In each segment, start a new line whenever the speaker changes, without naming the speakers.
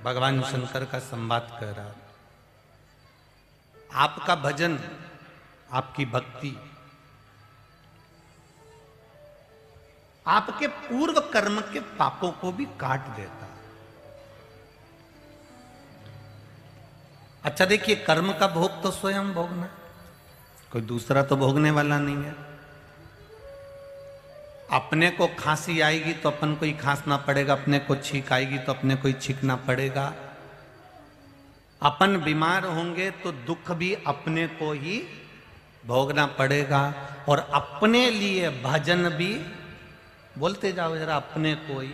भगवान शंकर का संवाद कर रहा। आपका भजन, आपकी भक्ति आपके पूर्व कर्म के पापों को भी काट देता। अच्छा देखिए, कर्म का भोग तो स्वयं भोगना, कोई दूसरा तो भोगने वाला नहीं है। अपने को खांसी आएगी तो अपन को ही खांसना पड़ेगा, अपने को छींक आएगी तो अपने को ही छींकना पड़ेगा। अपन बीमार होंगे तो दुख भी अपने को ही भोगना पड़ेगा। और अपने लिए भजन भी, बोलते जाओ जरा, अपने को ही।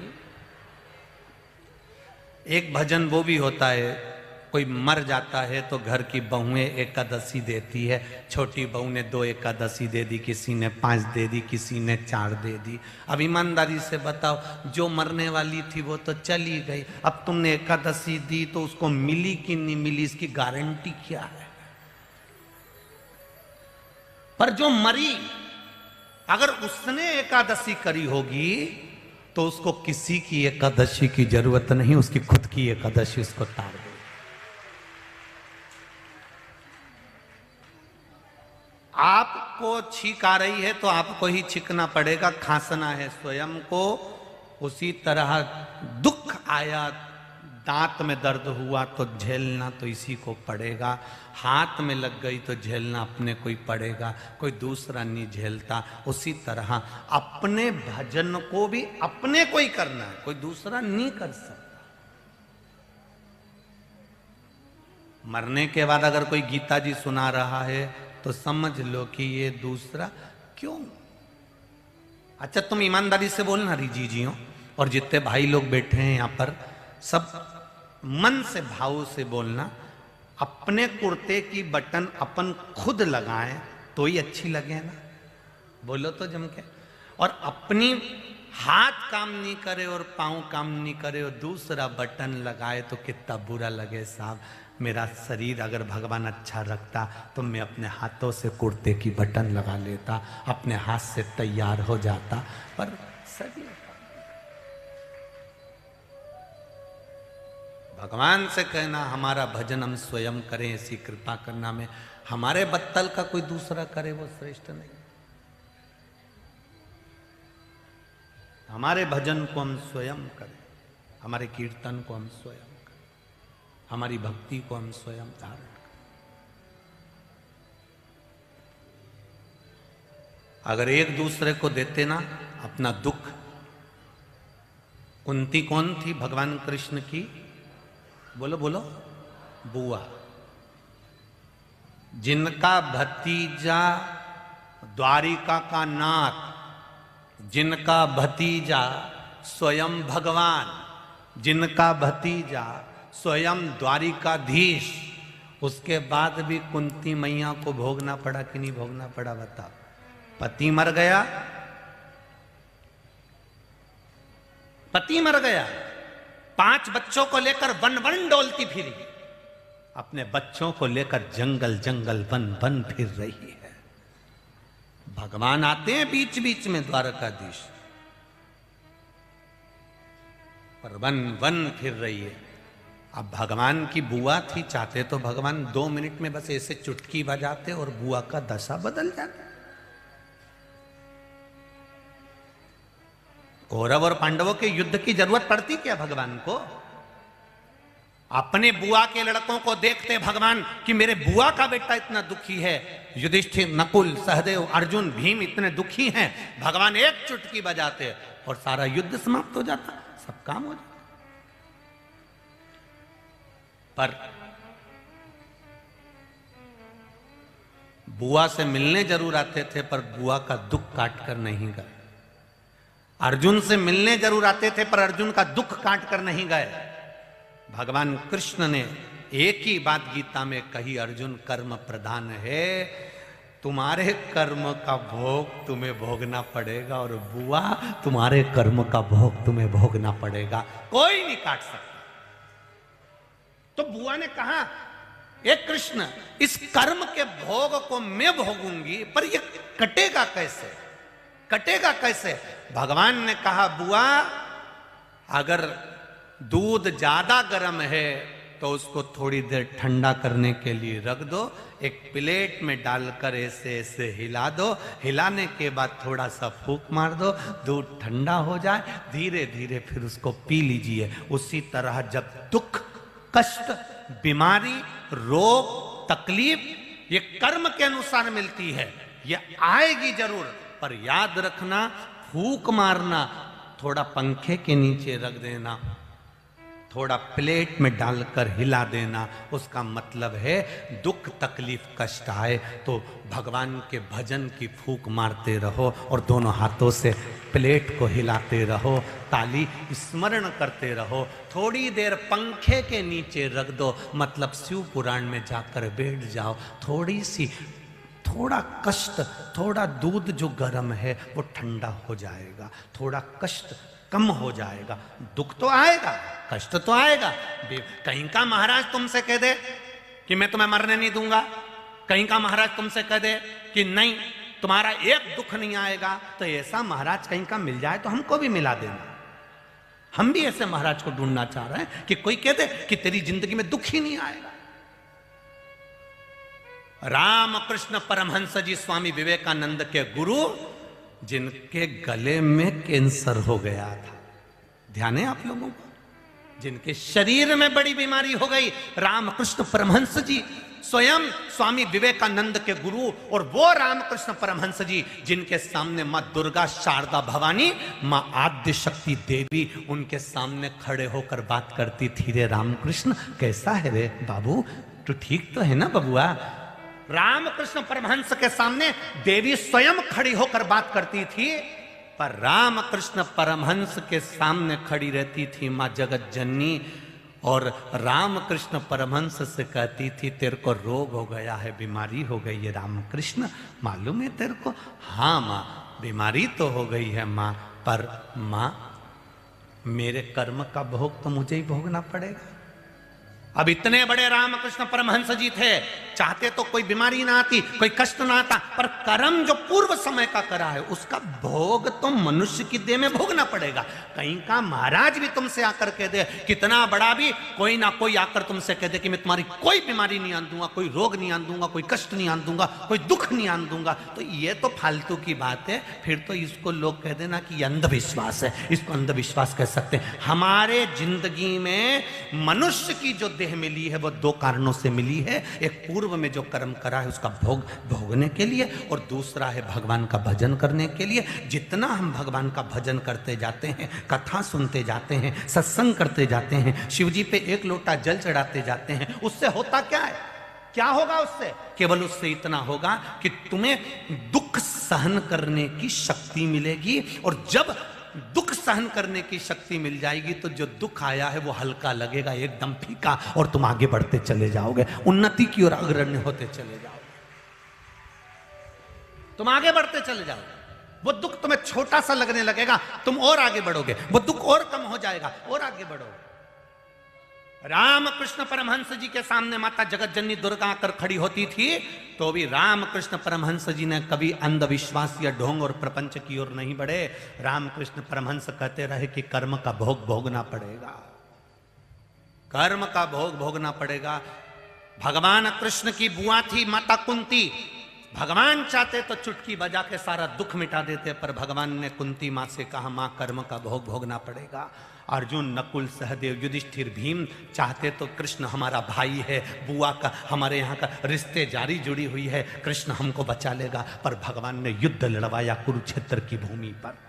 एक भजन वो भी होता है, कोई मर जाता है तो घर की बहुएं एकादशी देती है। छोटी बहू ने 2 एकादशी दे दी, किसी ने 5 दे दी, किसी ने 4 दे दी। अब ईमानदारी से बताओ, जो मरने वाली थी वो तो चली गई, अब तुमने एकादशी दी तो उसको मिली कि नहीं मिली, इसकी गारंटी क्या है? पर जो मरी, अगर उसने एकादशी करी होगी तो उसको किसी की एकादशी की जरूरत नहीं, उसकी खुद की एकादशी उसको तार दे। आपको छींक आ रही है तो आपको ही छींकना पड़ेगा, खांसना है स्वयं को। उसी तरह दुख आया, दांत में दर्द हुआ तो झेलना तो इसी को पड़ेगा। हाथ में लग गई तो झेलना अपने को ही पड़ेगा, कोई दूसरा नहीं झेलता। उसी तरह अपने भजन को भी अपने को ही करना है, कोई दूसरा नहीं कर सकता। मरने के बाद अगर कोई गीता जी सुना रहा है तो समझ लो कि ये दूसरा क्यों। अच्छा तुम ईमानदारी से बोलना रिजी जी हो, और जितने भाई लोग बैठे हैं यहां पर, सब मन से भाव से बोलना। अपने कुर्ते की बटन अपन खुद लगाएं तो ही अच्छी लगे ना, बोलो तो जम के। और अपनी हाथ काम नहीं करे और पांव काम नहीं करे और दूसरा बटन लगाए तो कितना बुरा लगे साहब। मेरा शरीर अगर भगवान अच्छा रखता तो मैं अपने हाथों से कुर्ते की बटन लगा लेता, अपने हाथ से तैयार हो जाता। पर शरीर, भगवान से कहना हमारा भजन हम स्वयं करें, ऐसी कृपा करना में हमारे बत्तल का कोई दूसरा करे वो श्रेष्ठ नहीं। हमारे भजन को हम स्वयं करें, हमारे कीर्तन को हम स्वयं करें, हमारी भक्ति को हम स्वयं धारण करें। अगर एक दूसरे को देते ना अपना दुख। कुंती कौन थी भगवान कृष्ण की? बोलो बोलो, बुआ। जिनका भतीजा द्वारिका का नाथ, जिनका भतीजा स्वयं भगवान, जिनका भतीजा स्वयं द्वारिकाधीश, उसके बाद भी कुंती मैया को भोगना पड़ा कि नहीं भोगना पड़ा? बताओ। पति मर गया, पति मर गया, 5 बच्चों को लेकर वन वन डोलती फिरी, अपने बच्चों को लेकर जंगल जंगल वन वन फिर रही है। भगवान आते हैं बीच बीच में द्वारकाधीश, पर वन वन फिर रही है। अब भगवान की बुआ थी, चाहते तो भगवान 2 मिनट में बस ऐसे चुटकी बजाते और बुआ का दशा बदल जाता। कौरव और पांडवों के युद्ध की जरूरत पड़ती क्या भगवान को? अपने बुआ के लड़कों को देखते भगवान कि मेरे बुआ का बेटा इतना दुखी है, युधिष्ठिर, नकुल, सहदेव, अर्जुन, भीम इतने दुखी हैं, भगवान एक चुटकी बजाते और सारा युद्ध समाप्त हो जाता, सब काम हो जाता। पर बुआ से मिलने जरूर आते थे, पर बुआ का दुख काट कर नहीं गए। अर्जुन से मिलने जरूर आते थे, पर अर्जुन का दुख काट कर नहीं गए। भगवान कृष्ण ने एक ही बात गीता में कही, अर्जुन कर्म प्रधान है, तुम्हारे कर्म का भोग तुम्हें भोगना पड़ेगा, और बुआ तुम्हारे कर्म का भोग तुम्हें भोगना पड़ेगा, कोई नहीं काट सकता। तो बुआ ने कहा, एक कृष्ण, इस कर्म के भोग को मैं भोगूंगी, पर ये कटेगा कैसे? कटेगा कैसे? भगवान ने कहा, बुआ अगर दूध ज्यादा गर्म है तो उसको थोड़ी देर ठंडा करने के लिए रख दो, एक प्लेट में डालकर ऐसे ऐसे हिला दो, हिलाने के बाद थोड़ा सा फूंक मार दो, दूध ठंडा हो जाए, धीरे धीरे फिर उसको पी लीजिए। उसी तरह जब दुख, कष्ट, बीमारी, रोग, तकलीफ ये कर्म के अनुसार मिलती है, ये आएगी जरूर, पर याद रखना, फूंक मारना, थोड़ा पंखे के नीचे रख देना, थोड़ा प्लेट में डालकर हिला देना, उसका मतलब है दुख, तकलीफ, कष्ट आए तो भगवान के भजन की फूंक मारते रहो और दोनों हाथों से प्लेट को हिलाते रहो, ताली स्मरण करते रहो, थोड़ी देर पंखे के नीचे रख दो, मतलब शिव पुराण में जाकर बैठ जाओ, थोड़ा कष्ट, थोड़ा दूध जो गर्म है वो ठंडा हो जाएगा, थोड़ा कष्ट कम हो जाएगा। दुख तो आएगा, कष्ट तो आएगा, कहीं का महाराज तुमसे कह दे कि मैं तुम्हें मरने नहीं दूंगा, कहीं का महाराज तुमसे कह दे कि नहीं तुम्हारा एक दुख नहीं आएगा, तो ऐसा महाराज कहीं का मिल जाए तो हमको भी मिला देना। हम भी ऐसे महाराज को ढूंढना चाह रहे हैं कि कोई कह दे कि तेरी जिंदगी में दुख ही नहीं आएगा। रामकृष्ण परमहंस जी स्वामी विवेकानंद के गुरु, जिनके गले में कैंसर हो गया था, ध्यान है आप लोगों को, जिनके शरीर में बड़ी बीमारी हो गई, रामकृष्ण परमहंस जी स्वयं स्वामी विवेकानंद के गुरु, और वो रामकृष्ण परमहंस जी जिनके सामने मां दुर्गा, शारदा भवानी, मां आद्य शक्ति देवी उनके सामने खड़े होकर बात करती थी, रे रामकृष्ण कैसा है रे बाबू, तू ठीक तो है ना बबुआ। रामकृष्ण परमहंस के सामने देवी स्वयं खड़ी होकर बात करती थी, पर रामकृष्ण परमहंस के सामने खड़ी रहती थी मां जगत जननी, और रामकृष्ण परमहंस से कहती थी तेरे को रोग हो गया है, बीमारी हो गई है रामकृष्ण, मालूम है तेरे को। हाँ मां, बीमारी तो हो गई है मां, पर मां मेरे कर्म का भोग तो मुझे ही भोगना पड़ेगा। अब इतने बड़े रामकृष्ण परमहंस जी थे, चाहते तो कोई बीमारी ना आती, कोई कष्ट ना आता, पर कर्म जो पूर्व समय का करा है उसका भोग तो मनुष्य की देह में भोगना पड़ेगा। कहीं का महाराज भी तुमसे आकर कह दे, कितना बड़ा भी कोई ना कोई आकर तुमसे कह दे कि मैं तुम्हारी कोई बीमारी नहीं आन दूंगा, कोई रोग नहीं आन दूंगा, कोई कष्ट नहीं आन दूंगा, कोई दुख नहीं आन दूंगा, तो ये तो फालतू की बात है। फिर तो इसको लोग कह देना कि अंधविश्वास है, इसको अंधविश्वास कह सकते हैं। हमारे जिंदगी में मनुष्य की जो मिली है वो दो कारणों से मिली है, एक पूर्व में जो कर्म करा है उसका भोग भोगने के लिए, और दूसरा है भगवान का भजन करने के लिए। जितना हम भगवान का भजन करते जाते हैं, कथा सुनते जाते हैं, सत्संग करते जाते हैं, शिव जी पे एक लोटा जल चढ़ाते जाते हैं, उससे होता क्या है, क्या होगा उससे? केवल उससे इतना होगा कि तुम्हें दुख सहन करने की शक्ति मिलेगी, और जब दुख सहन करने की शक्ति मिल जाएगी तो जो दुख आया है वो हल्का लगेगा, एकदम फीका, और तुम आगे बढ़ते चले जाओगे, उन्नति की ओर अग्रणी होते चले जाओगे, तुम आगे बढ़ते चले जाओगे। वो दुख तुम्हें छोटा सा लगने लगेगा, तुम और आगे बढ़ोगे, वो दुख और कम हो जाएगा, और आगे बढ़ोगे। रामकृष्ण परमहंस जी के सामने माता जगत जननी दुर्गा आकर खड़ी होती थी, तो भी रामकृष्ण परमहंस जी ने कभी अंधविश्वास या ढोंग और प्रपंच की ओर नहीं बढ़े। रामकृष्ण परमहंस कहते रहे कि कर्म का भोग भोगना पड़ेगा, कर्म का भोग भोगना पड़ेगा। भगवान कृष्ण की बुआ थी माता कुंती, भगवान चाहते तो चुटकी बजा के सारा दुख मिटा देते, पर भगवान ने कुंती मां से कहा मां कर्म का भोग भोगना पड़ेगा। अर्जुन, नकुल, सहदेव, युधिष्ठिर, भीम चाहते तो कृष्ण हमारा भाई है, बुआ का हमारे यहाँ का रिश्ते जारी जुड़ी हुई है, कृष्ण हमको बचा लेगा, पर भगवान ने युद्ध लड़वाया कुरुक्षेत्र की भूमि पर।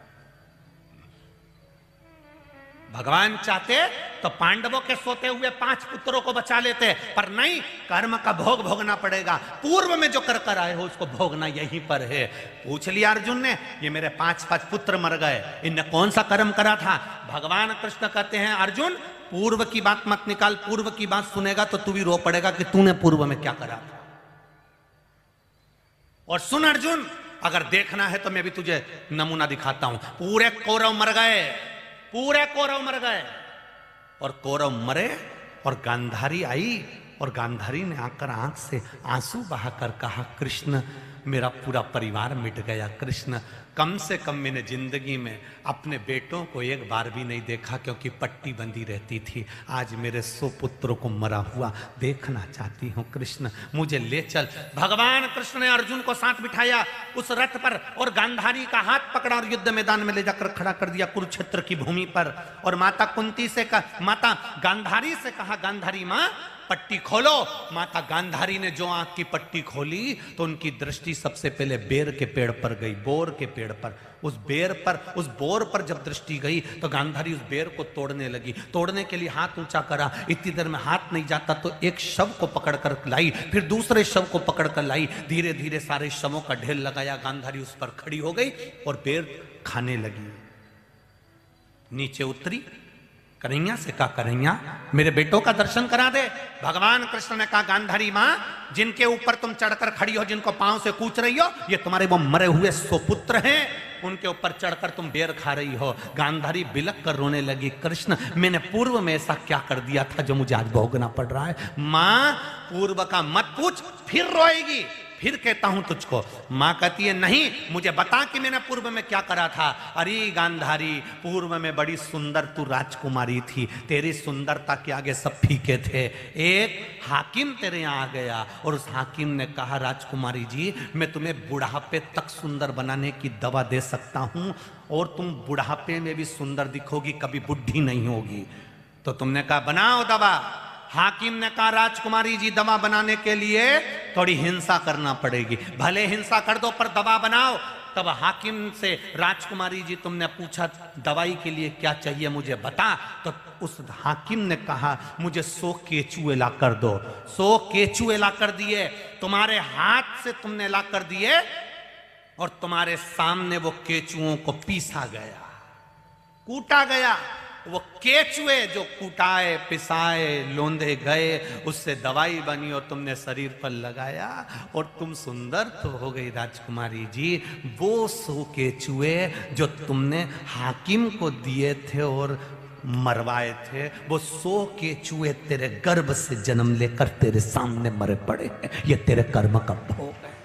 भगवान चाहते तो पांडवों के सोते हुए 5 पुत्रों को बचा लेते, पर नहीं, कर्म का भोग भोगना पड़ेगा। पूर्व में जो कर कर आए हो उसको भोगना यहीं पर है। पूछ लिया अर्जुन ने, ये मेरे 5 पुत्र मर गए, इनने कौन सा कर्म करा था? भगवान कृष्ण कहते हैं अर्जुन पूर्व की बात मत निकाल, पूर्व की बात सुनेगा तो तू भी रो पड़ेगा कि तूने पूर्व में क्या करा था। और सुन अर्जुन, अगर देखना है तो मैं भी तुझे नमूना दिखाता हूं। पूरे कौरव मर गए, पूरे कौरव मर गए, और कौरव मरे और गांधारी आई, और गांधारी ने आकर आंख से आंसू बहाकर कहा कृष्ण मेरा पूरा परिवार मिट गया कृष्ण। कम से कम मैंने जिंदगी में अपने बेटों को एक बार भी नहीं देखा, क्योंकि पट्टी बंधी रहती थी। आज मेरे 100 पुत्रों को मरा हुआ देखना चाहती हूँ कृष्ण, मुझे ले चल। भगवान कृष्ण ने अर्जुन को साथ बिठाया उस रथ पर और गांधारी का हाथ पकड़ा और युद्ध मैदान में ले जाकर खड़ा कर दिया कुरुक्षेत्र की भूमि पर। और माता कुंती से माता गांधारी से कहा, गांधारी माँ पट्टी खोलो। माता गांधारी ने जो आंख की पट्टी खोली तो उनकी दृष्टि सबसे पहले बेर के पेड़ पर गई, बोर के पेड़ पर। उस बोर पर जब दृष्टि गई तो गांधारी उस बेर को तोड़ने लगी। तोड़ने के लिए हाथ ऊंचा करा, इतनी देर में हाथ नहीं जाता तो एक शव को पकड़कर लाई, फिर दूसरे शव को पकड़कर लाई। धीरे धीरे सारे शवों का ढेर लगाया, गांधारी उस पर खड़ी हो गई और बेर खाने लगी। नीचे उतरी, कन्हैया से कहा, कन्हैया मेरे बेटों का दर्शन करा दे। भगवान कृष्ण ने कहा, गांधारी मां जिनके ऊपर तुम चढ़कर खड़ी हो, जिनको पांव से कूच रही हो, ये तुम्हारे वो मरे हुए 100 पुत्र हैं, उनके ऊपर चढ़कर तुम बेर खा रही हो। गांधारी बिलक कर रोने लगी, कृष्ण मैंने पूर्व में ऐसा क्या कर दिया था जो मुझे आज भोगना पड़ रहा है। मां पूर्व का मत पूछ, फिर रोएगी, फिर कहता हूं तुझको। मां कहती है, नहीं मुझे बता कि मैंने पूर्व में क्या करा था। अरे गांधारी, पूर्व में बड़ी सुंदर तू राजकुमारी थी, तेरी सुंदरता के आगे सब फीके थे। एक हाकिम तेरे यहां आ गया और उस हाकिम ने कहा, राजकुमारी जी मैं तुम्हें बुढ़ापे तक सुंदर बनाने की दवा दे सकता हूं और तुम बुढ़ापे में भी सुंदर दिखोगी, कभी बुढ़ी नहीं होगी। तो तुमने कहा बनाओ दवा। हाकिम ने कहा, राजकुमारी जी दवा बनाने के लिए थोड़ी हिंसा करना पड़ेगी। भले हिंसा कर दो पर दवा बनाओ। तब हाकिम से, राजकुमारी जी तुमने पूछा दवाई के लिए क्या चाहिए मुझे बता। तो उस हाकिम ने कहा, मुझे 100 केचुए ला कर दो। 100 केचुए ला कर दिए, तुम्हारे हाथ से तुमने ला कर दिए और तुम्हारे सामने वो केचुओं को पीसा गया, कूटा गया। वो केचुए जो कुटाए पिसाए लोंदे गए, उससे दवाई बनी और तुमने शरीर पर लगाया और तुम सुंदर तो हो गई राजकुमारी जी। वो 100 केचुए जो तुमने हाकिम को दिए थे और मरवाए थे, वो 100 केचुए तेरे गर्भ से जन्म लेकर तेरे सामने मरे पड़े हैं। ये तेरे कर्म का भोग है,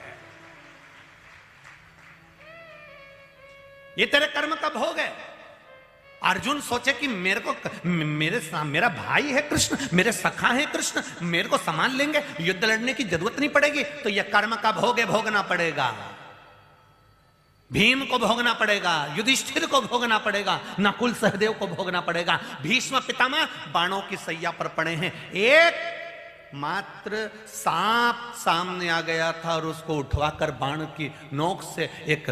ये तेरे कर्म का भोग है। अर्जुन सोचे कि मेरा भाई है कृष्ण, मेरे सखा है कृष्ण, मेरे को संभाल लेंगे, युद्ध लड़ने की जरूरत नहीं पड़ेगी। तो यह कर्म का भोग है, भोगना पड़ेगा। भीम को भोगना पड़ेगा, युधिष्ठिर को भोगना पड़ेगा, नकुल सहदेव को भोगना पड़ेगा। भीष्म पितामह बाणों की सैया पर पड़े हैं। एक मात्र सांप सामने आ गया था और उसको उठवाकर बाण की नोक से एक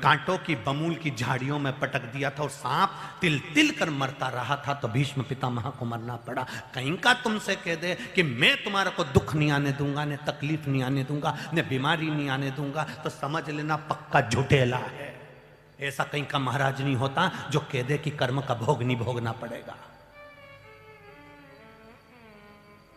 कांटों की बमूल की झाड़ियों में पटक दिया था और सांप तिल तिल कर मरता रहा था। तो भीष्म पितामह को मरना पड़ा। कहीं का तुमसे कह दे कि मैं तुम्हारे को दुख नहीं आने दूंगा, न तकलीफ नहीं आने दूंगा, न बीमारी नहीं आने दूंगा, तो समझ लेना पक्का झुठेला है। ऐसा कहीं का महाराज नहीं होता जो कह दे कि कर्म का भोग नहीं भोगना पड़ेगा।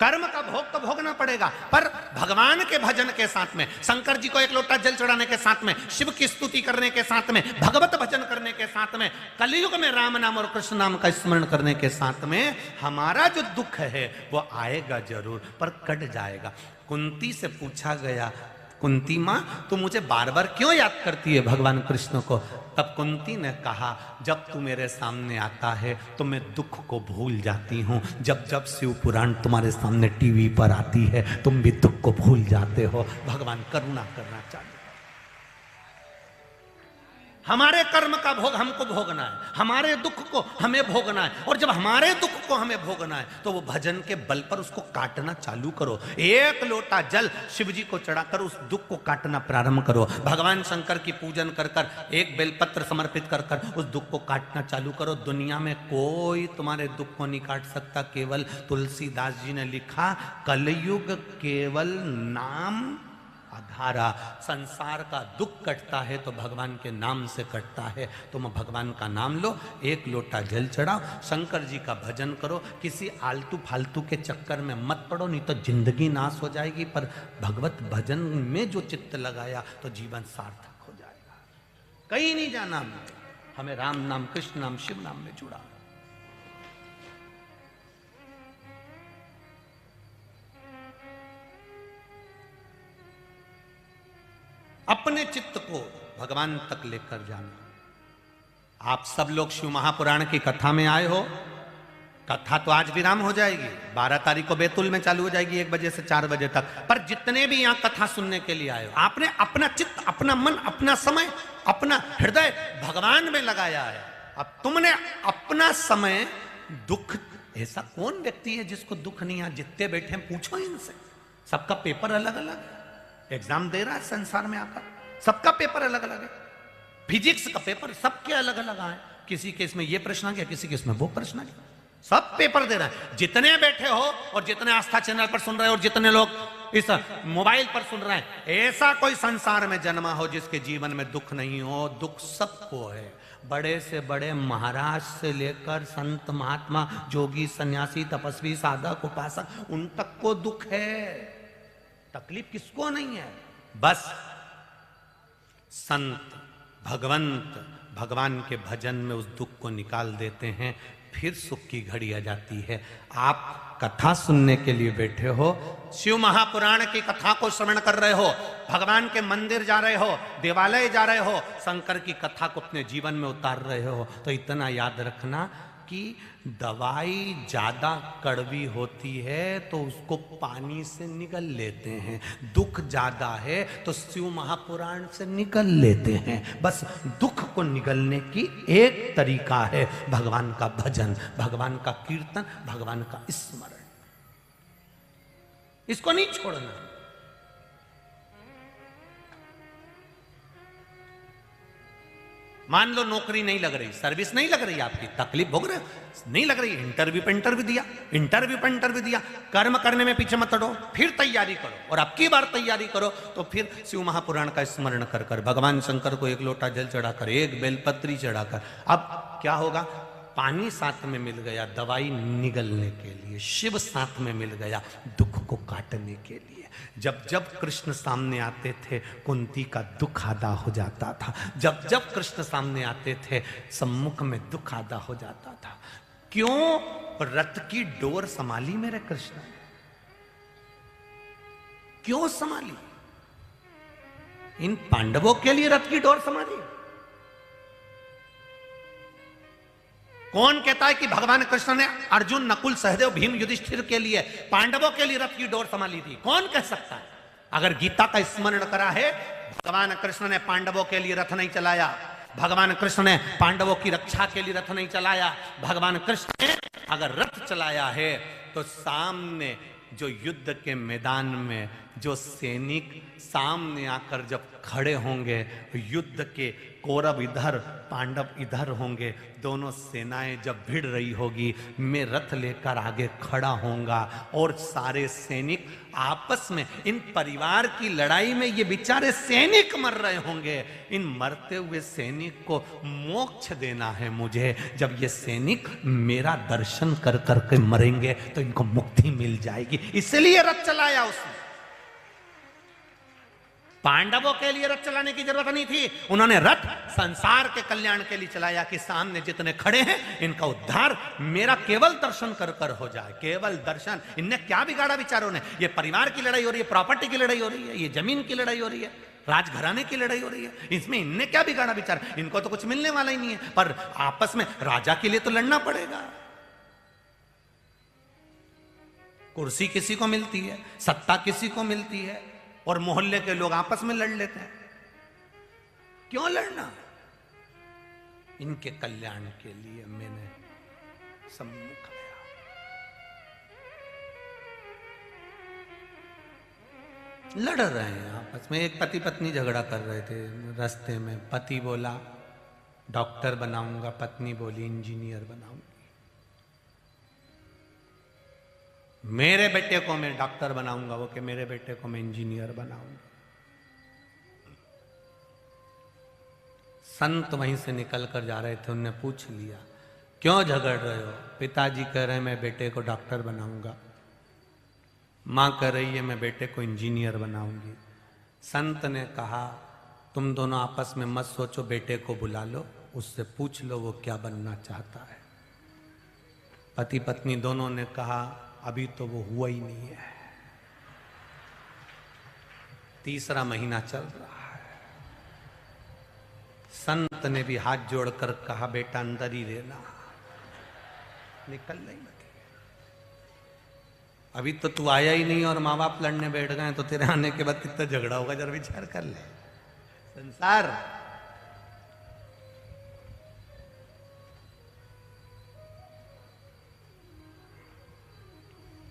कर्म का भोग तो भोगना पड़ेगा, पर भगवान के भजन के साथ में, शंकर जी को एक लोटा जल चढ़ाने के साथ में, शिव की स्तुति करने के साथ में, भगवत भजन करने के साथ में, कलयुग में राम नाम और कृष्ण नाम का स्मरण करने के साथ में हमारा जो दुख है वो आएगा जरूर, पर कट जाएगा। कुंती से पूछा गया, कुंती मां तू मुझे बार बार क्यों याद करती है भगवान कृष्ण को। तब कुंती ने कहा, जब तू मेरे सामने आता है तो मैं दुख को भूल जाती हूँ। जब जब शिव पुराण तुम्हारे सामने टीवी पर आती है तुम भी दुख को भूल जाते हो। भगवान करुणा करना चाहिए। हमारे कर्म का भोग हमको भोगना है, हमारे दुख को हमें भोगना है। और जब हमारे दुख को हमें भोगना है तो वो भजन के बल पर उसको काटना चालू करो। एक लोटा जल शिव जी को चढ़ाकर उस दुख को काटना प्रारंभ करो। भगवान शंकर की पूजन कर कर, एक बेलपत्र समर्पित कर कर उस दुख को काटना चालू करो। दुनिया में कोई तुम्हारे दुख को नहीं काट सकता। केवल तुलसीदास जी ने लिखा, कलयुग केवल नाम आधारा। संसार का दुख कटता है तो भगवान के नाम से कटता है। तुम भगवान का नाम लो, एक लोटा जल चढ़ाओ, शंकर जी का भजन करो। किसी आलतू फालतू के चक्कर में मत पड़ो, नहीं तो जिंदगी नाश हो जाएगी। पर भगवत भजन में जो चित्त लगाया तो जीवन सार्थक हो जाएगा। कहीं नहीं जाना हमें राम नाम, कृष्ण नाम, शिव नाम में जुड़ा। अपने चित्त को भगवान तक लेकर जाना। आप सब लोग शिव महापुराण की कथा में आए हो। कथा तो आज विराम हो जाएगी, 12 तारीख को बैतुल में चालू हो जाएगी 1 बजे से 4 बजे तक। पर जितने भी यहां कथा सुनने के लिए आए हो, आपने अपना चित्त, अपना मन, अपना समय, अपना हृदय भगवान में लगाया है। अब तुमने अपना समय दुख, ऐसा कौन व्यक्ति है जिसको दुख नहीं है? जितने बैठे हैं पूछो इनसे। सबका पेपर अलग अलग है, एग्जाम दे रहा है संसार में आकर, सबका पेपर अलग अलग है। फिजिक्स का पेपर सबके अलग अलग आए, किसी केस में ये प्रश्न आ गया, किसी केस में वो प्रश्न आ गया, सब पेपर दे रहे हैं। जितने बैठे हो और जितने आस्था चैनल पर सुन रहे हो और जितने लोग इस मोबाइल पर सुन रहे हैं, ऐसा कोई संसार में जन्मा हो जिसके जीवन में दुख नहीं हो? दुख सबको है, बड़े से बड़े महाराज से लेकर संत महात्मा जोगी सन्यासी तपस्वी साधक उपासक, उन तक को दुख है। तकलीफ किसको नहीं है? बस संत भगवंत भगवान के भजन में उस दुख को निकाल देते हैं, फिर सुख की घड़ी आ जाती है। आप कथा सुनने के लिए बैठे हो, शिव महापुराण की कथा को श्रवण कर रहे हो, भगवान के मंदिर जा रहे हो, देवालय जा रहे हो, शंकर की कथा को अपने जीवन में उतार रहे हो, तो इतना याद रखना कि दवाई ज्यादा कड़वी होती है तो उसको पानी से निगल लेते हैं, दुख ज्यादा है तो शिव महापुराण से निगल लेते हैं। बस दुख को निगलने की एक तरीका है भगवान का भजन, भगवान का कीर्तन, भगवान का स्मरण। इसको नहीं छोड़ना। मान लो नौकरी नहीं लग रही, सर्विस नहीं लग रही, आपकी तकलीफ भोग रहे, नहीं लग रही, इंटरव्यू पे इंटरव्यू दिया, इंटरव्यू पे इंटरव्यू दिया, कर्म करने में पीछे मत हटो, फिर तैयारी करो, और अब की बार तैयारी करो तो फिर शिव महापुराण का स्मरण कर कर, भगवान शंकर को 1 लोटा जल चढ़ाकर, 1 बेलपत्री चढ़ाकर, अब क्या होगा? पानी साथ में मिल गया दवाई निगलने के लिए, शिव साथ में मिल गया दुख को काटने के लिए। जब जब कृष्ण सामने आते थे कुंती का दुख आधा हो जाता था, जब जब कृष्ण सामने आते थे सम्मुख में दुख आधा हो जाता था। क्यों? रथ की डोर संभाली मेरे कृष्ण ने। क्यों संभाली? इन पांडवों के लिए रथ की डोर संभाली। कौन कहता है कि भगवान कृष्ण ने अर्जुन नकुल सहदेव भीम युधिष्ठिर के लिए, पांडवों के लिए रथ की डोर संभाली थी? कौन कह सकता है? अगर गीता का स्मरण करा है, भगवान कृष्ण ने पांडवों के लिए रथ नहीं चलाया, भगवान कृष्ण ने पांडवों की रक्षा के लिए रथ नहीं चलाया। भगवान कृष्ण ने अगर रथ चलाया है तो सामने जो युद्ध के मैदान में जो सैनिक सामने आकर जब खड़े होंगे, युद्ध के कौरव इधर पांडव इधर होंगे, दोनों सेनाएं जब भिड़ रही होगी, मैं रथ लेकर आगे खड़ा होऊंगा और सारे सैनिक आपस में, इन परिवार की लड़ाई में ये बेचारे सैनिक मर रहे होंगे, इन मरते हुए सैनिक को मोक्ष देना है मुझे। जब ये सैनिक मेरा दर्शन कर करके मरेंगे तो इनको मुक्ति मिल जाएगी, इसलिए रथ चलाया उसने। पांडवों के लिए रथ चलाने की जरूरत नहीं थी, उन्होंने रथ संसार के कल्याण के लिए चलाया कि सामने जितने खड़े हैं इनका उद्धार मेरा केवल दर्शन कर कर हो जाए, केवल दर्शन। इनने क्या बिगाड़ा विचारों ने? ये परिवार की लड़ाई हो रही है, प्रॉपर्टी की लड़ाई हो रही है, ये जमीन की लड़ाई हो रही है, राजघराने की लड़ाई हो रही है, इसमें इनने क्या बिगाड़ा विचार? इनको तो कुछ मिलने वाला ही नहीं है, पर आपस में राजा के लिए तो लड़ना पड़ेगा। कुर्सी किसी को मिलती है, सत्ता किसी को मिलती है, और मोहल्ले के लोग आपस में लड़ लेते हैं। क्यों लड़ना? इनके कल्याण के लिए मैंने सम्मुख आया। लड़ रहे हैं आपस में। एक पति पत्नी झगड़ा कर रहे थे रास्ते में, पति बोला डॉक्टर बनाऊंगा, पत्नी बोली इंजीनियर बनाऊंगी। मेरे बेटे को मैं डॉक्टर बनाऊंगा, वो कि मेरे बेटे को मैं इंजीनियर बनाऊंगा। संत वहीं से निकल कर जा रहे थे, उनने पूछ लिया क्यों झगड़ रहे हो? पिताजी कह रहे हैं मैं बेटे को डॉक्टर बनाऊंगा, मां कह रही है मैं बेटे को इंजीनियर बनाऊंगी। संत ने कहा तुम दोनों आपस में मत सोचो, बेटे को बुला लो, उससे पूछ लो वो क्या बनना चाहता है। पति पत्नी दोनों ने कहा अभी तो वो हुआ ही नहीं है, 3रा महीना चल रहा है, संत ने भी हाथ जोड़कर कहा बेटा अंदर ही रहना, निकल नहीं लगे। अभी तो तू आया ही नहीं और माँ बाप लड़ने बैठ गए, तो तेरे आने के बाद कितना झगड़ा होगा, जरा विचार कर ले। संसार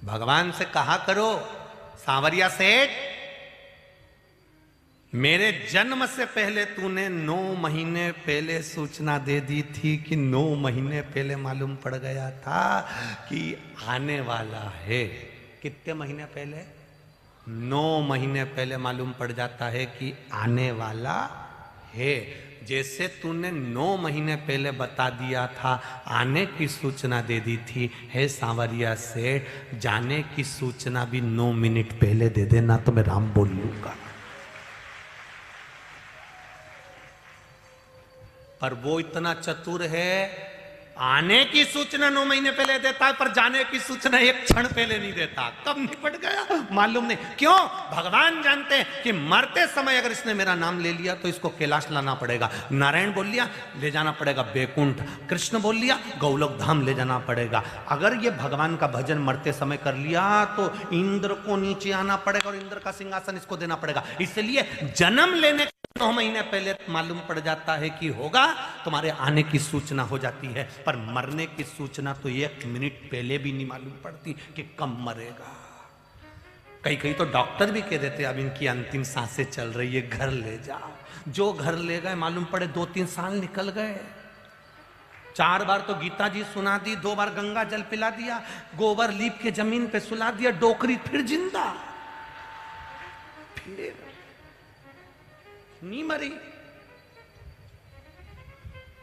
भगवान से कहा करो, सांवरिया सेठ मेरे जन्म से पहले तूने 9 महीने पहले सूचना दे दी थी कि 9 महीने पहले मालूम पड़ गया था कि आने वाला है। कितने महीने पहले? 9 महीने पहले मालूम पड़ जाता है कि आने वाला है। जैसे तूने 9 महीने पहले बता दिया था, आने की सूचना दे दी थी, हे सांवरिया सेठ जाने की सूचना भी 9 मिनट पहले दे देना तो मैं राम बोल लूंगा। पर वो इतना चतुर है, आने की सूचना 9 महीने पहले देता है पर जाने की सूचना 1 क्षण पहले नहीं देता। कब निपट गया मालूम नहीं। क्यों? भगवान जानते हैं कि मरते समय अगर इसने मेरा नाम ले लिया तो इसको कैलाश लाना पड़ेगा, नारायण बोल लिया ले जाना पड़ेगा बैकुंठ, कृष्ण बोल लिया गौलोक धाम ले जाना पड़ेगा। अगर ये भगवान का भजन मरते समय कर लिया तो इंद्र को नीचे आना पड़ेगा और इंद्र का सिंहासन इसको देना पड़ेगा। इसलिए जन्म लेने 9 महीने पहले मालूम पड़ जाता है कि होगा, तुम्हारे आने की सूचना हो जाती है, पर मरने की सूचना तो 1 मिनट पहले भी नहीं मालूम पड़ती कि कब मरेगा। कई तो डॉक्टर भी कह देते अब इनकी अंतिम सांसें चल रही है, घर ले जाओ। जो घर ले गए मालूम पड़े 2-3 साल निकल गए। 4 बार तो गीता जी सुना दी, 2 बार गंगा जल पिला दिया, गोबर लीप के जमीन पे सुला दिया, डोकरी फिर जिंदा, फिर नहीं मरी।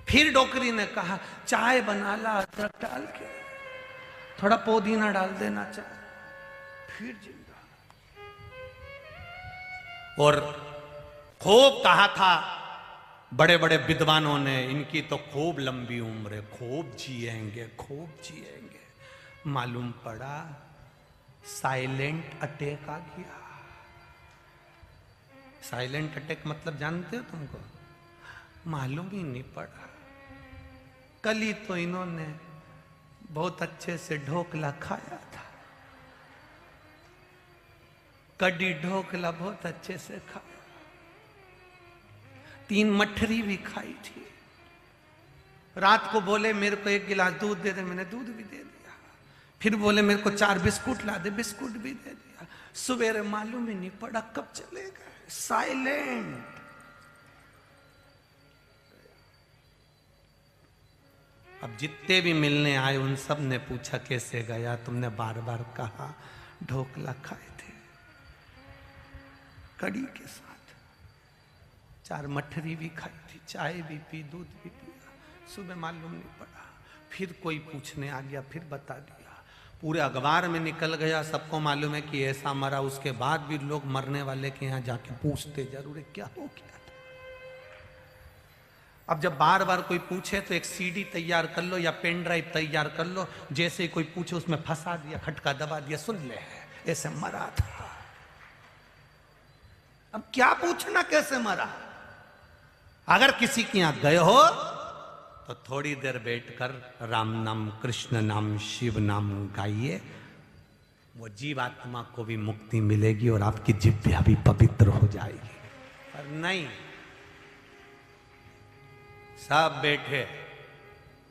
फिर डोकरी ने कहा चाय बना ला अदरक डाल के, थोड़ा पुदीना डाल देना चाय, फिर जिंदा। और खूब कहा था बड़े बड़े विद्वानों ने, इनकी तो खूब लंबी उम्र है, खूब जिएंगे खूब जिएंगे। मालूम पड़ा साइलेंट अटैक आ गया। साइलेंट अटैक मतलब जानते हो तुमको? मालूम ही नहीं पड़ा। कल ही तो इन्होंने बहुत अच्छे से ढोकला खाया था, कड़ी ढोकला बहुत अच्छे से खाया, 3 मठरी भी खाई थी। रात को बोले मेरे को 1 गिलास दूध दे दे, मैंने दूध भी दे दिया। फिर बोले मेरे को 4 बिस्कुट ला दे, बिस्कुट भी दे दिया। सवेरे मालूम ही नहीं पड़ा कब चले गए। साइलेंट। अब जितने भी मिलने आए उन सब ने पूछा कैसे गया, तुमने बार बार कहा ढोकला खाए थे कड़ी के साथ, 4 मठरी भी खाई थी, चाय भी पी, दूध भी पिया। सुबह मालूम नहीं पड़ा। फिर कोई पूछने आ गया, फिर बता दिया, पूरे अखबार में निकल गया, सबको मालूम है कि ऐसा मरा। उसके बाद भी लोग मरने वाले के यहाँ जाके पूछते जरूर है क्या हो गया था। अब जब बार बार कोई पूछे तो एक सीडी तैयार कर लो या पेन ड्राइव तैयार कर लो, जैसे कोई पूछे उसमें फंसा दिया, खटका दबा दिया, सुन ले ऐसे मरा था। अब क्या पूछना कैसे मरा। अगर किसी के यहां गए हो तो थोड़ी देर बैठकर राम नाम, कृष्ण नाम, शिव नाम गाइए, वो जीवात्मा को भी मुक्ति मिलेगी और आपकी जिह्वा भी पवित्र हो जाएगी। पर नहीं, सब बैठे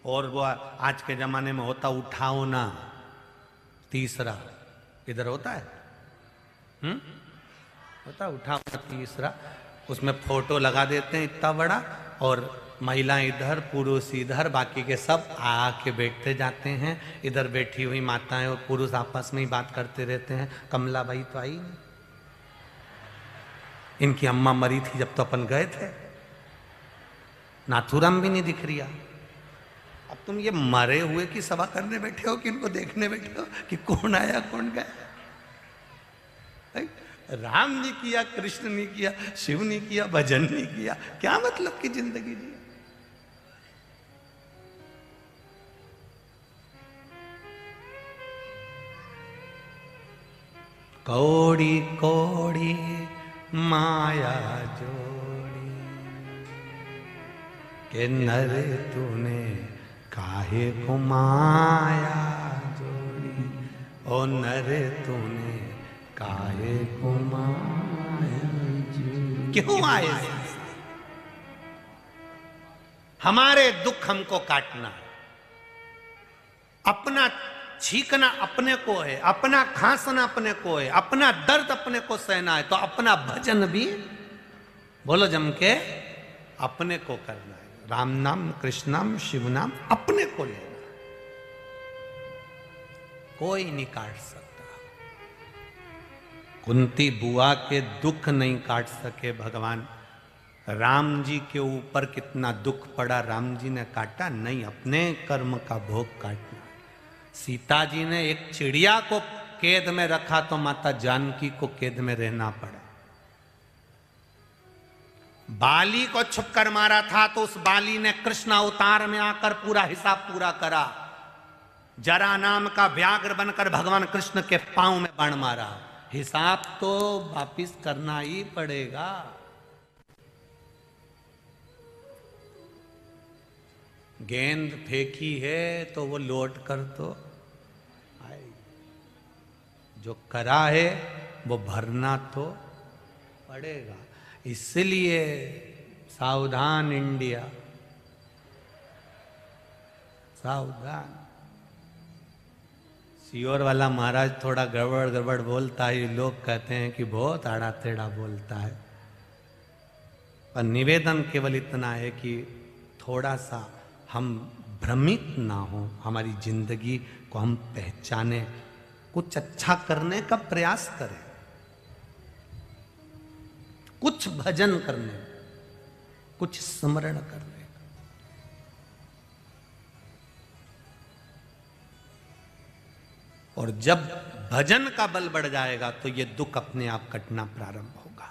और वो आज के जमाने में होता उठाओ ना, तीसरा इधर होता है, होता उठाओ ना तीसरा, उसमें फोटो लगा देते हैं इतना बड़ा, और महिलाएं इधर, पुरुष इधर, बाकी के सब आके बैठते जाते हैं। इधर बैठी हुई माताएं और पुरुष आपस में ही बात करते रहते हैं। कमला बाई तो आई नहीं, इनकी अम्मा मरी थी जब तो अपन गए थे। नाथूराम भी नहीं दिख रिया। अब तुम ये मरे हुए की सभा करने बैठे हो कि इनको देखने बैठे हो कि कौन आया कौन गया। राम ने किया, कृष्ण ने किया, शिव ने किया, भजन नहीं किया, क्या मतलब की जिंदगी जी। कौड़ी कौड़ी माया जोड़ी, कि नर तूने काहे को माया जोड़ी, ओ नर तूने काहे को माया जोड़ी। क्यों आए? हमारे दुख हमको काटना है, अपना छींकना अपने को है, अपना खांसना अपने को है, अपना दर्द अपने को सहना है, तो अपना भजन भी बोलो जम के अपने को करना है। राम नाम, कृष्ण नाम, शिव नाम अपने को लेना, कोई नहीं काट सकता। कुंती बुआ के दुख नहीं काट सके भगवान। राम जी के ऊपर कितना दुख पड़ा, राम जी ने काटा नहीं, अपने कर्म का भोग काटना। सीता जी ने एक चिड़िया को कैद में रखा तो माता जानकी को कैद में रहना पड़ा। बाली को छुप कर मारा था तो उस बाली ने कृष्ण अवतार में आकर पूरा हिसाब पूरा करा। जरा नाम का व्याघ्र बनकर भगवान कृष्ण के पांव में बाण मारा। हिसाब तो वापिस करना ही पड़ेगा। गेंद फेंकी है तो वो लौट कर तो आए, जो करा है वो भरना तो पड़ेगा। इसलिए सावधान इंडिया, सावधान। सियोर वाला महाराज थोड़ा गड़बड़ गड़बड़ बोलता है, लोग कहते हैं कि बहुत आड़ा टेढ़ा बोलता है, पर निवेदन केवल इतना है कि थोड़ा सा हम भ्रमित ना हो, हमारी जिंदगी को हम पहचाने, कुछ अच्छा करने का प्रयास करें, कुछ भजन करने, कुछ स्मरण करने का। और जब भजन का बल बढ़ जाएगा तो ये दुख अपने आप कटना प्रारंभ होगा।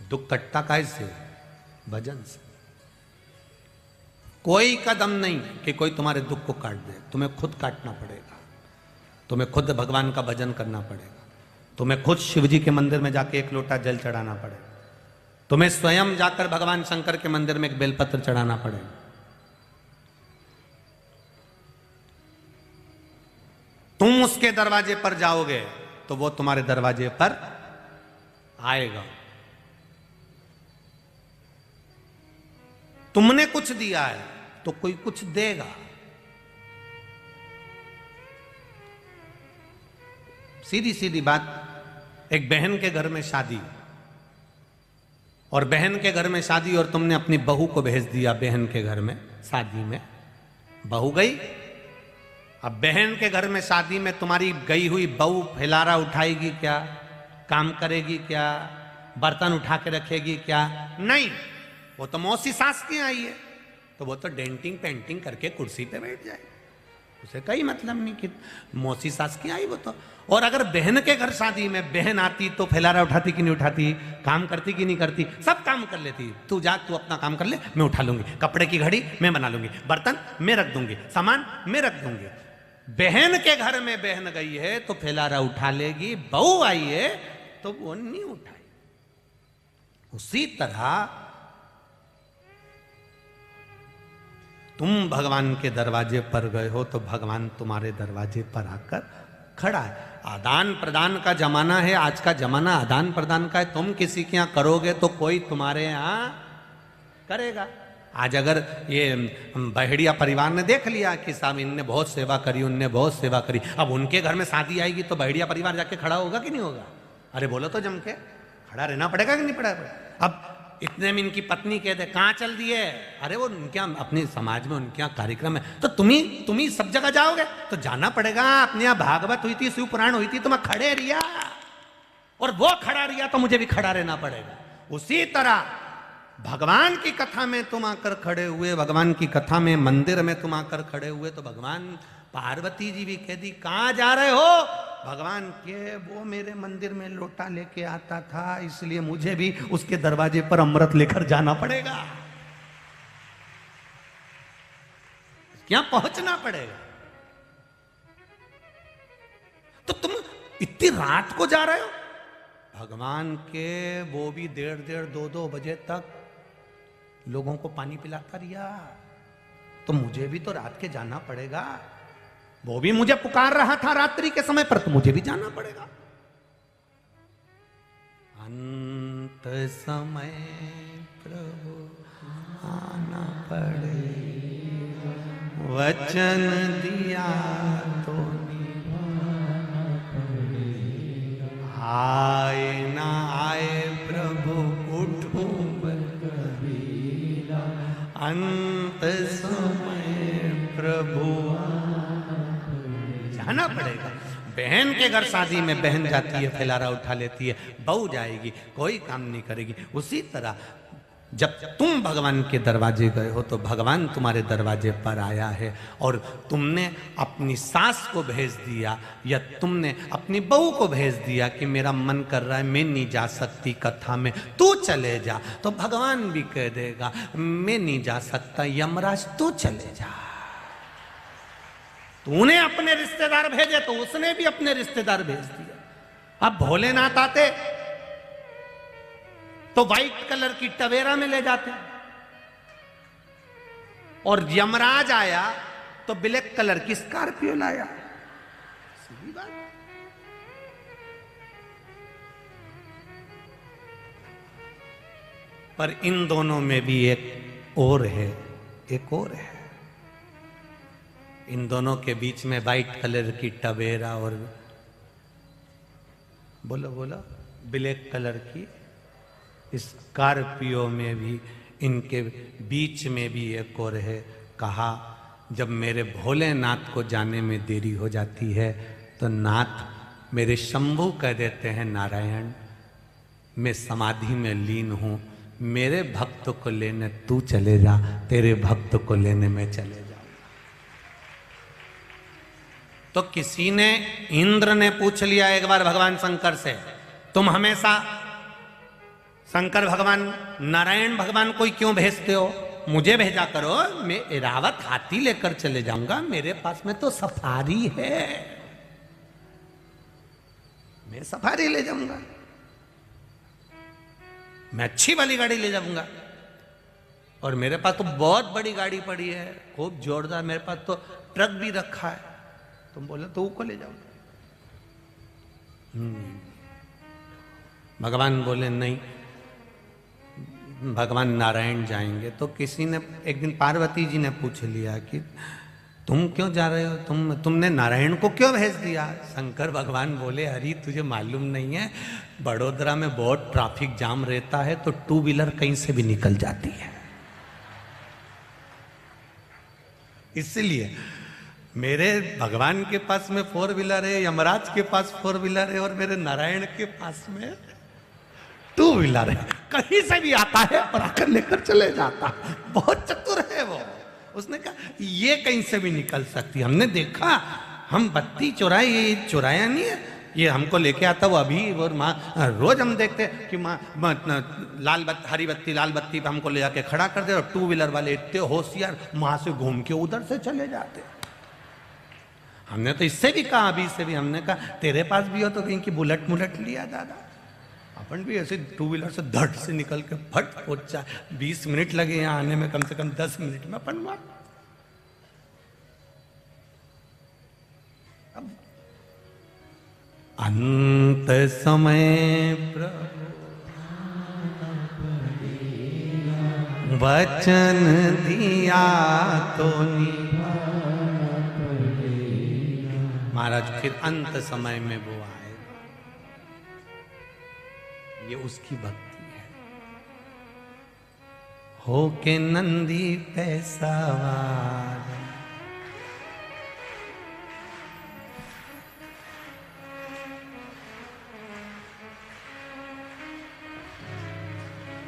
दुख कटता कैसे? भजन से। कोई कदम नहीं कि कोई तुम्हारे दुख को काट दे, तुम्हें खुद काटना पड़ेगा। तुम्हें खुद भगवान का भजन करना पड़ेगा। तुम्हें खुद शिव जी के मंदिर में जाके एक लोटा जल चढ़ाना पड़ेगा। तुम्हें स्वयं जाकर भगवान शंकर के मंदिर में एक बेलपत्र चढ़ाना पड़ेगा। तुम उसके दरवाजे पर जाओगे तो वो तुम्हारे दरवाजे पर आएगा। तुमने कुछ दिया है तो कोई कुछ देगा। सीधी सीधी बात, एक बहन के घर में शादी, और बहन के घर में शादी और तुमने अपनी बहू को भेज दिया बहन के घर में शादी में। बहू गई, अब बहन के घर में शादी में तुम्हारी गई हुई बहू फैलारा उठाएगी क्या? काम करेगी क्या? बर्तन उठा के रखेगी क्या? नहीं, वो तो मौसी सास की आई है तो वो तो डेंटिंग पेंटिंग करके कुर्सी पे बैठ जाए, उसे कोई मतलब नहीं कि मौसी सास की आई वो तो। और अगर बहन के घर शादी में बहन आती तो फैलारा उठाती कि नहीं उठाती, काम करती कि नहीं करती? सब काम कर लेती। तू जा, तू अपना काम कर ले, मैं उठा लूंगी, कपड़े की घड़ी मैं बना लूंगी, बर्तन मैं रख दूंगी, सामान मैं रख दूंगी। बहन के घर में बहन गई है तो फैलारा उठा लेगी, बहू आई है तो वो नहीं उठाई। उसी तरह तुम भगवान के दरवाजे पर गए हो तो भगवान तुम्हारे दरवाजे पर आकर खड़ा है। आदान प्रदान का जमाना है, आज का जमाना आदान प्रदान का है। तुम किसी के यहां करोगे तो कोई तुम्हारे यहां करेगा। आज अगर ये बहेड़िया परिवार ने देख लिया कि साहब इनने बहुत सेवा करी, उनने बहुत सेवा करी, अब उनके घर में शादी आएगी तो बहेड़िया परिवार जाके खड़ा होगा कि नहीं होगा? अरे बोलो तो जम के, खड़ा रहना पड़ेगा कि नहीं पड़ेगा? अब इतने में इनकी पत्नी कहते कहाँ चल दिए? अरे वो उनके अपने समाज में उनके यहाँ कार्यक्रम है, तो तुम ही सब जगह जाओगे तो जाना पड़ेगा। अपने यहाँ भागवत हुई थी, शिव पुराण हुई थी, तो मैं खड़े रिया और वो खड़ा रिया तो मुझे भी खड़ा रहना पड़ेगा। उसी तरह भगवान की कथा में तुम आकर खड़े हुए, भगवान की कथा में मंदिर में तुम आकर खड़े हुए तो भगवान पार्वती जी भी कहती कहाँ जा रहे हो? भगवान के वो मेरे मंदिर में लोटा लेके आता था, इसलिए मुझे भी उसके दरवाजे पर अमृत लेकर जाना पड़ेगा, क्या पहुंचना पड़ेगा। तो तुम इतनी रात को जा रहे हो? भगवान के वो भी 1:30 बजे तक लोगों को पानी पिलाता रिया, तो मुझे भी तो रात के जाना पड़ेगा। वो भी मुझे पुकार रहा था रात्रि के समय पर, तो मुझे भी जाना पड़ेगा। अंत समय प्रभु आना पड़ेगा, वचन दिया तो निभाना पड़ेगा। आए ना आए प्रभु उठो कबीरा, अंत समय प्रभु जाना पड़ेगा। बहन के घर शादी में बहन जाती है, फैलारा उठा लेती है, बहू जाएगी, कोई काम नहीं करेगी। उसी तरह जब तुम भगवान के दरवाजे गए हो तो भगवान तुम्हारे दरवाजे पर आया है, और तुमने अपनी सास को भेज दिया या तुमने अपनी बहू को भेज दिया कि मेरा मन कर रहा है, मैं नहीं जा सकती कथा में, तू चले जा, तो भगवान भी कह देगा मैं नहीं जा सकता यमराज तू चले जा। तूने अपने रिश्तेदार भेजे तो उसने भी अपने रिश्तेदार भेज दिया। अब भोलेनाथ आते तो व्हाइट कलर की टवेरा में ले जाते, और यमराज आया तो ब्लैक कलर की स्कॉर्पियो लाया। सीधी बात। पर इन दोनों में भी एक और है, एक और है। इन दोनों के बीच में व्हाइट कलर की टवेरा और बोलो बोलो ब्लैक कलर की स्कॉर्पियो में भी, इनके बीच में भी एक और है। कहा जब मेरे भोलेनाथ को जाने में देरी हो जाती है तो नाथ मेरे शंभू कह देते हैं नारायण मैं समाधि में लीन हूं, मेरे भक्त को लेने तू चले जा, तेरे भक्त को लेने में चले जा। तो किसी ने, इंद्र ने पूछ लिया एक बार भगवान शंकर से, तुम हमेशा शंकर भगवान नारायण भगवान को क्यों भेजते हो, मुझे भेजा करो, मैं एरावत हाथी लेकर चले जाऊंगा, मेरे पास में तो सफारी है, मैं सफारी ले जाऊंगा, मैं अच्छी वाली गाड़ी ले जाऊंगा, और मेरे पास तो बहुत बड़ी गाड़ी पड़ी है, खूब जोरदार, मेरे पास तो ट्रक भी रखा है, तुम बोले तो को ले जाओ। भगवान बोले नहीं, भगवान नारायण जाएंगे। तो किसी ने एक दिन पार्वती जी ने पूछ लिया कि तुम क्यों जा रहे हो, तुमने नारायण को क्यों भेज दिया। शंकर भगवान बोले हरि तुझे मालूम नहीं है, बड़ोदरा में बहुत ट्रैफिक जाम रहता है, तो 2 व्हीलर कहीं से भी निकल जाती है, इसलिए मेरे भगवान के पास में 4 व्हीलर है, यमराज के पास 4 व्हीलर है, और मेरे नारायण के पास में 2 व्हीलर है, कहीं से भी आता है और आकर लेकर चले जाता है, बहुत चतुर है वो। उसने कहा ये कहीं से भी निकल सकती, हमने देखा, हम बत्ती चुराए, ये चुराया नहीं है, ये हमको लेके आता वो अभी, और माँ रोज हम देखते कि माँ लाल बत्ती, हरी बत्ती, लाल बत्ती पे हमको ले जाके खड़ा कर दे, और 2 व्हीलर वाले इतने होशियार वहां से घूम के उधर से चले जाते। हमने तो इससे भी कहा, अभी से भी हमने कहा तेरे पास भी हो तो कहीं की बुलेट मुलेट लिया दादा, अपन भी ऐसे 2 व्हीलर से धड़ से निकल के फट पहुंच जाए, 20 मिनट लगे यहाँ आने में, कम से कम 10 मिनट में अपन वहां। अब अंत समय प्रभु वचन दिया तो महाराज फिर अंत समय में वो आए, ये उसकी भक्ति है। हो के नंदी पे सवार,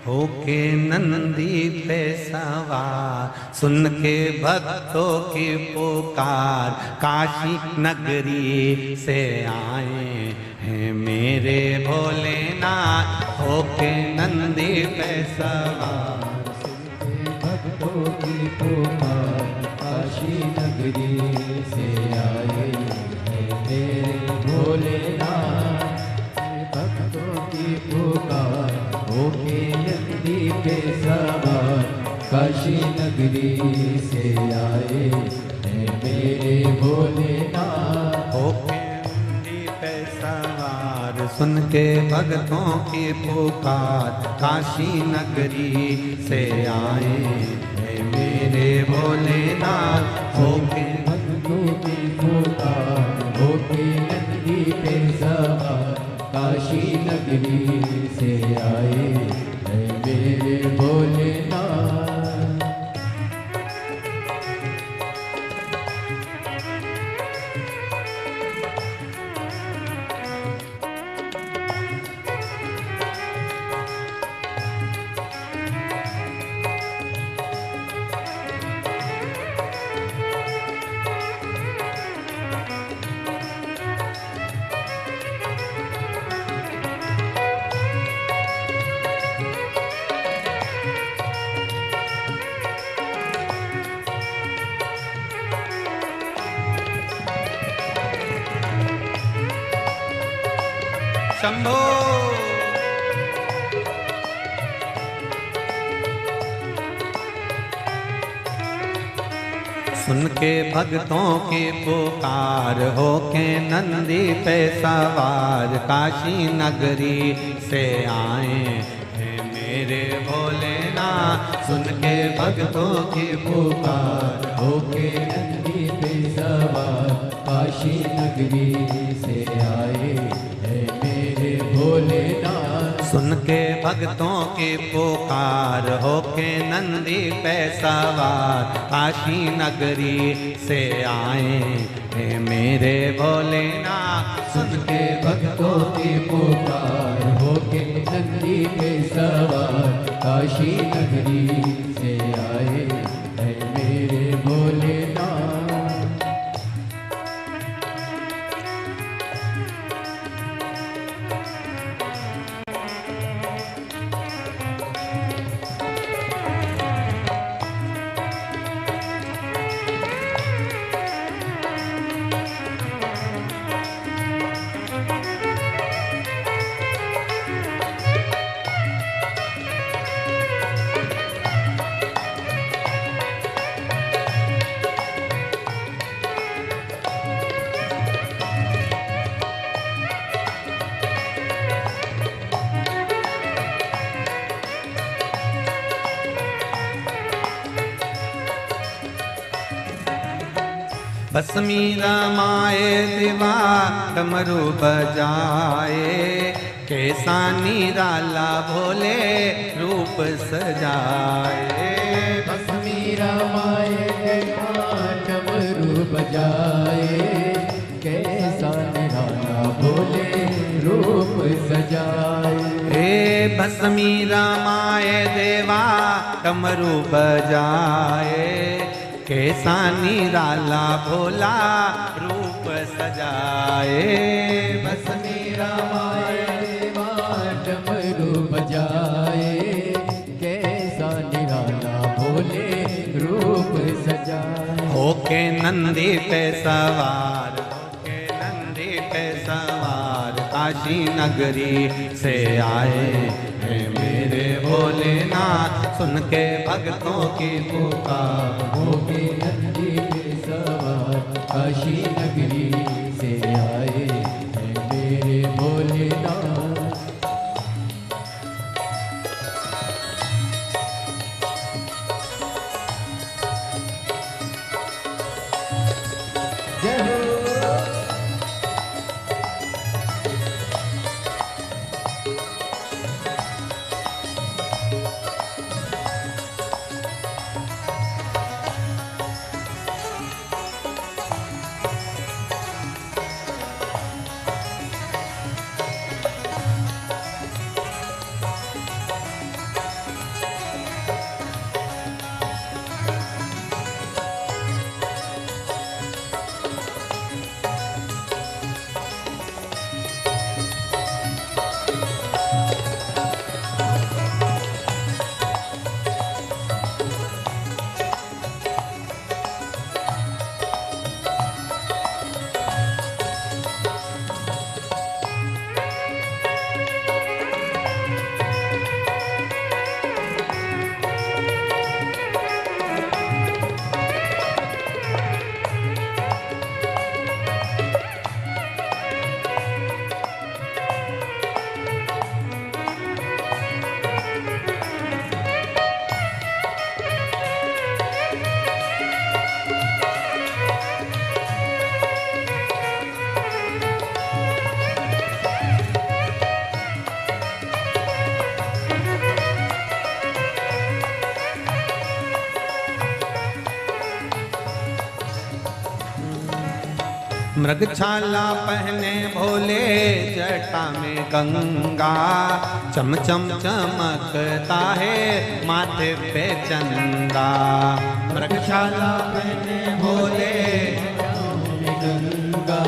होके नंदी पे सवार, सुन के भक्तों की पुकार, काशी नगरी से आए हैं मेरे भोलेनाथ। होके नंदी पे सवार, सुन के भक्तों की पुकार, काशी नगरी से आए हैं मेरे भोलेनाथ। भक्तों की
काशी नगरी से आए हैं मेरे भोलेनाथ।
होके नंदी पे सवार सुन के भक्तों की पुकार, काशी नगरी से आए हैं मेरे भोलेनाथ। होके
भक्तों की पुकार, होके नंदी पे सवार, काशी नगरी से आए हैं मेरे भोलेनाथ।
शंभो सुन के भक्तों की पुकार, होके नंदी पे सवार, काशी नगरी से आए हैं मेरे भोलेनाथ। सुन के भक्तों की पुकार,
होके नंदी पे सवार, काशी नगरी से आए हैं मेरे भोलेनाथ।
सुन के भक्तों की पुकार, होके नंदी पे सवार, काशी नगरी से आए हैं मेरे भोलेनाथ।
सुन के भक्तों की पुकार, होके नंदी पे सवार, काशी नगरी से आए हैं मेरे भोलेनाथ।
भस्मी रमाए दिवा डमरू बजाए, कैसा निराला भोले रूप सजाए।
भस्मी रमाए डमरू बजाए, कैसा निराला भोले रूप सजाए।
हे भस्मी रमाए देवा डमरू बजाए, कैसा निराला भोला रूप सजाए।
भस्मी रमाए देवा डमरू बजाए, कैसा निराला भोले रूप सजाए।
होके नंदी पे सवार, होके नंदी पे सवार, काशी नगरी से आए हैं मेरे भोलेनाथ। सुन के भक्तों की पुकार,
होके नंदी पे सवार, काशी नगरी से आए हैं मेरे भोलेनाथ। जय हो।
मृगछाला पहने भोले जटा में गंगा, चम चम चमकता है माथे पे चंदा। मृगछाला पहने भोले
गंगा,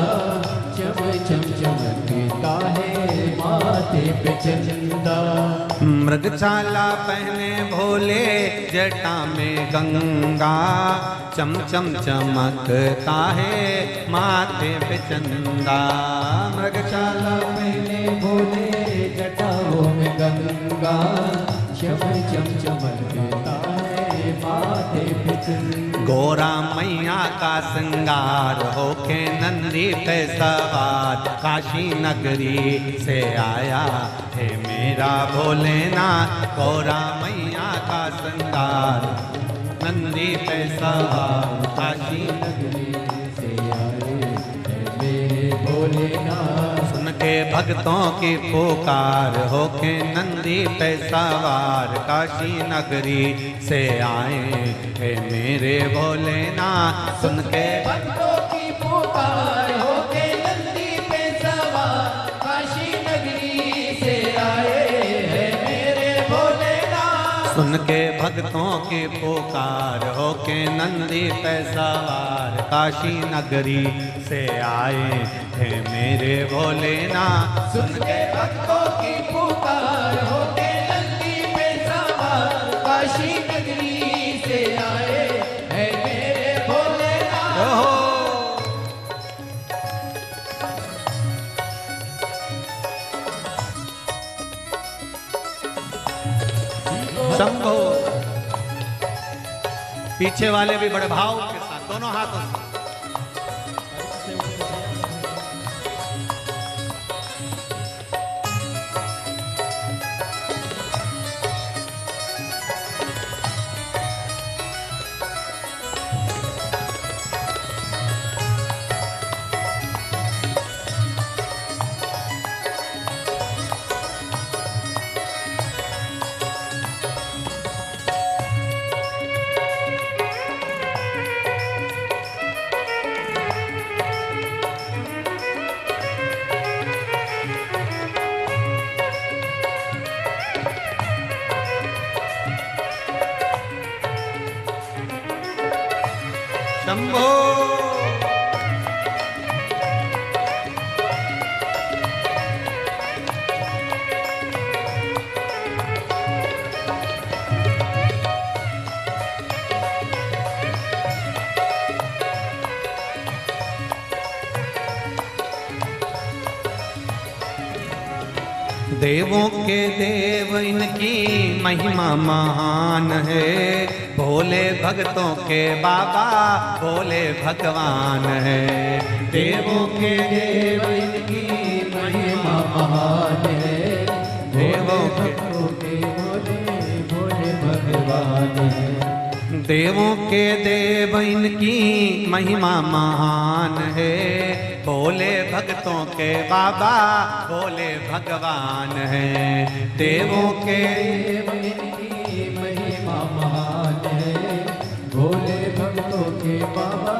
चम चम चमकता है माथे पे चंदा।
मृगछाला पहने भोले जटा में गंगा, चम चम चमकता है माथे पे चंदा।
मृगशाला पहने भोले जटाओं में गंगा, चम चम चमकता है माथे पे चंदा।
गोरा मैया का श्रृंगार होके नंदी पे सवार, काशी नगरी से आया है मेरा भोलेनाथ। गोरा मैया का श्रृंगार नंदी पे सवार, काशी
नगरी से आए हैं मेरे भोलेनाथ।
सुन के भक्तों की पुकार होके नंदी पे सवार, काशी नगरी से आए हैं मेरे भोलेनाथ। सुन के
भक्तों की पुकार होके नंदी पे सवार, काशी नगरी से आए हैं मेरे भोलेनाथ।
सुन के भक्तों की पुकार होके नंदी पे सवार, काशी नगरी से आए हैं मेरे भोलेनाथ।
सुन के भक्तों की पुकार होके नंदी पे सवार, काशी नगरी से आए हैं मेरे भोलेनाथ।
ओहो शंभो। पीछे वाले भी बड़े भाव के साथ दोनों हाथों से शंभो। देवों के देव इनकी महिमा महान है, भोले भक्तों के बाबा भोले भगवान है।
देवों के देव इनकी महिमा महान है,
देवों के
भोले भोले भगवान है।
देवों के देव इनकी महिमा महान है, भोले भक्तों के बाबा भोले भगवान है। देवों के
देव इनकी महिमा महान है, भोले भक्तों के बाबा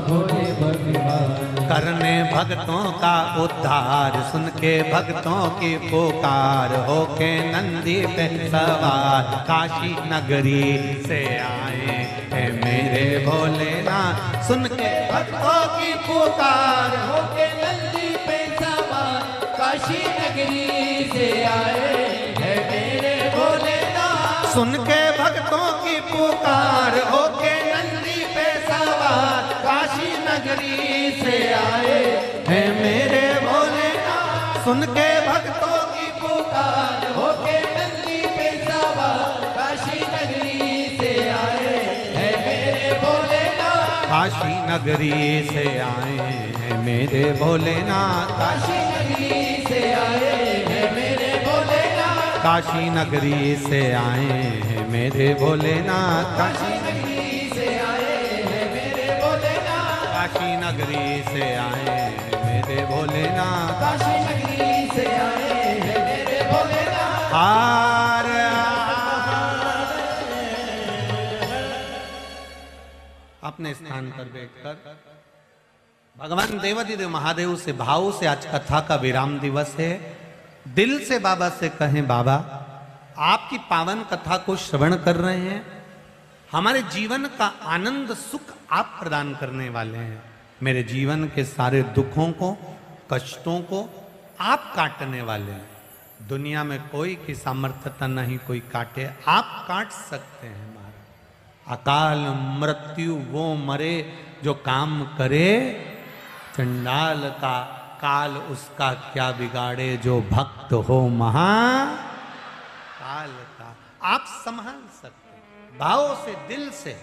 भोले भगवान।
करने भक्तों का उद्धार, सुन के भक्तों की पुकार होके नंदी पे सवार, काशी नगरी से आए हैं मेरे भोलेनाथ। सुन के भक्तों की पुकार
होके नंदी पे सवार, काशी नगरी से आए हैं मेरे भोलेनाथ।
सुन के भक्तों की पुकार होके नंदी पे सवार, काशी नगरी से आए हैं मेरे भोलेनाथ। सुन के भक्तों की
पुकार होके नंदी पे सवार, काशी नगरी से आए हैं मेरे भोलेनाथ।
काशी नगरी से आए हैं मेरे भोलेनाथ।
काशी नगरी से आए हैं मेरे भोलेनाथ।
काशी नगरी से आए हैं मेरे भोलेनाथ।
काशी नगरी से आए हैं मेरे भोलेनाथ।
काशी नगरी से आए हैं मेरे भोलेनाथ।
काशी नगरी से आए हैं मेरे भोलेनाथ।
हार अपने स्थान पर बैठकर भगवान देवाधिदेव महादेव से भाव से आज कथा का विराम दिवस है। दिल से बाबा से कहें, बाबा आपकी पावन कथा को श्रवण कर रहे हैं, हमारे जीवन का आनंद सुख आप प्रदान करने वाले हैं। मेरे जीवन के सारे दुखों को, कष्टों को आप काटने वाले हैं। दुनिया में कोई की सामर्थ्यता नहीं कोई काटे, आप काट सकते हैं। महाराज अकाल मृत्यु वो मरे जो काम करे, चंडाल का काल उसका क्या बिगाड़े, जो भक्त हो महाकाल का। आप संभाल सकते हैं। भाव से, दिल से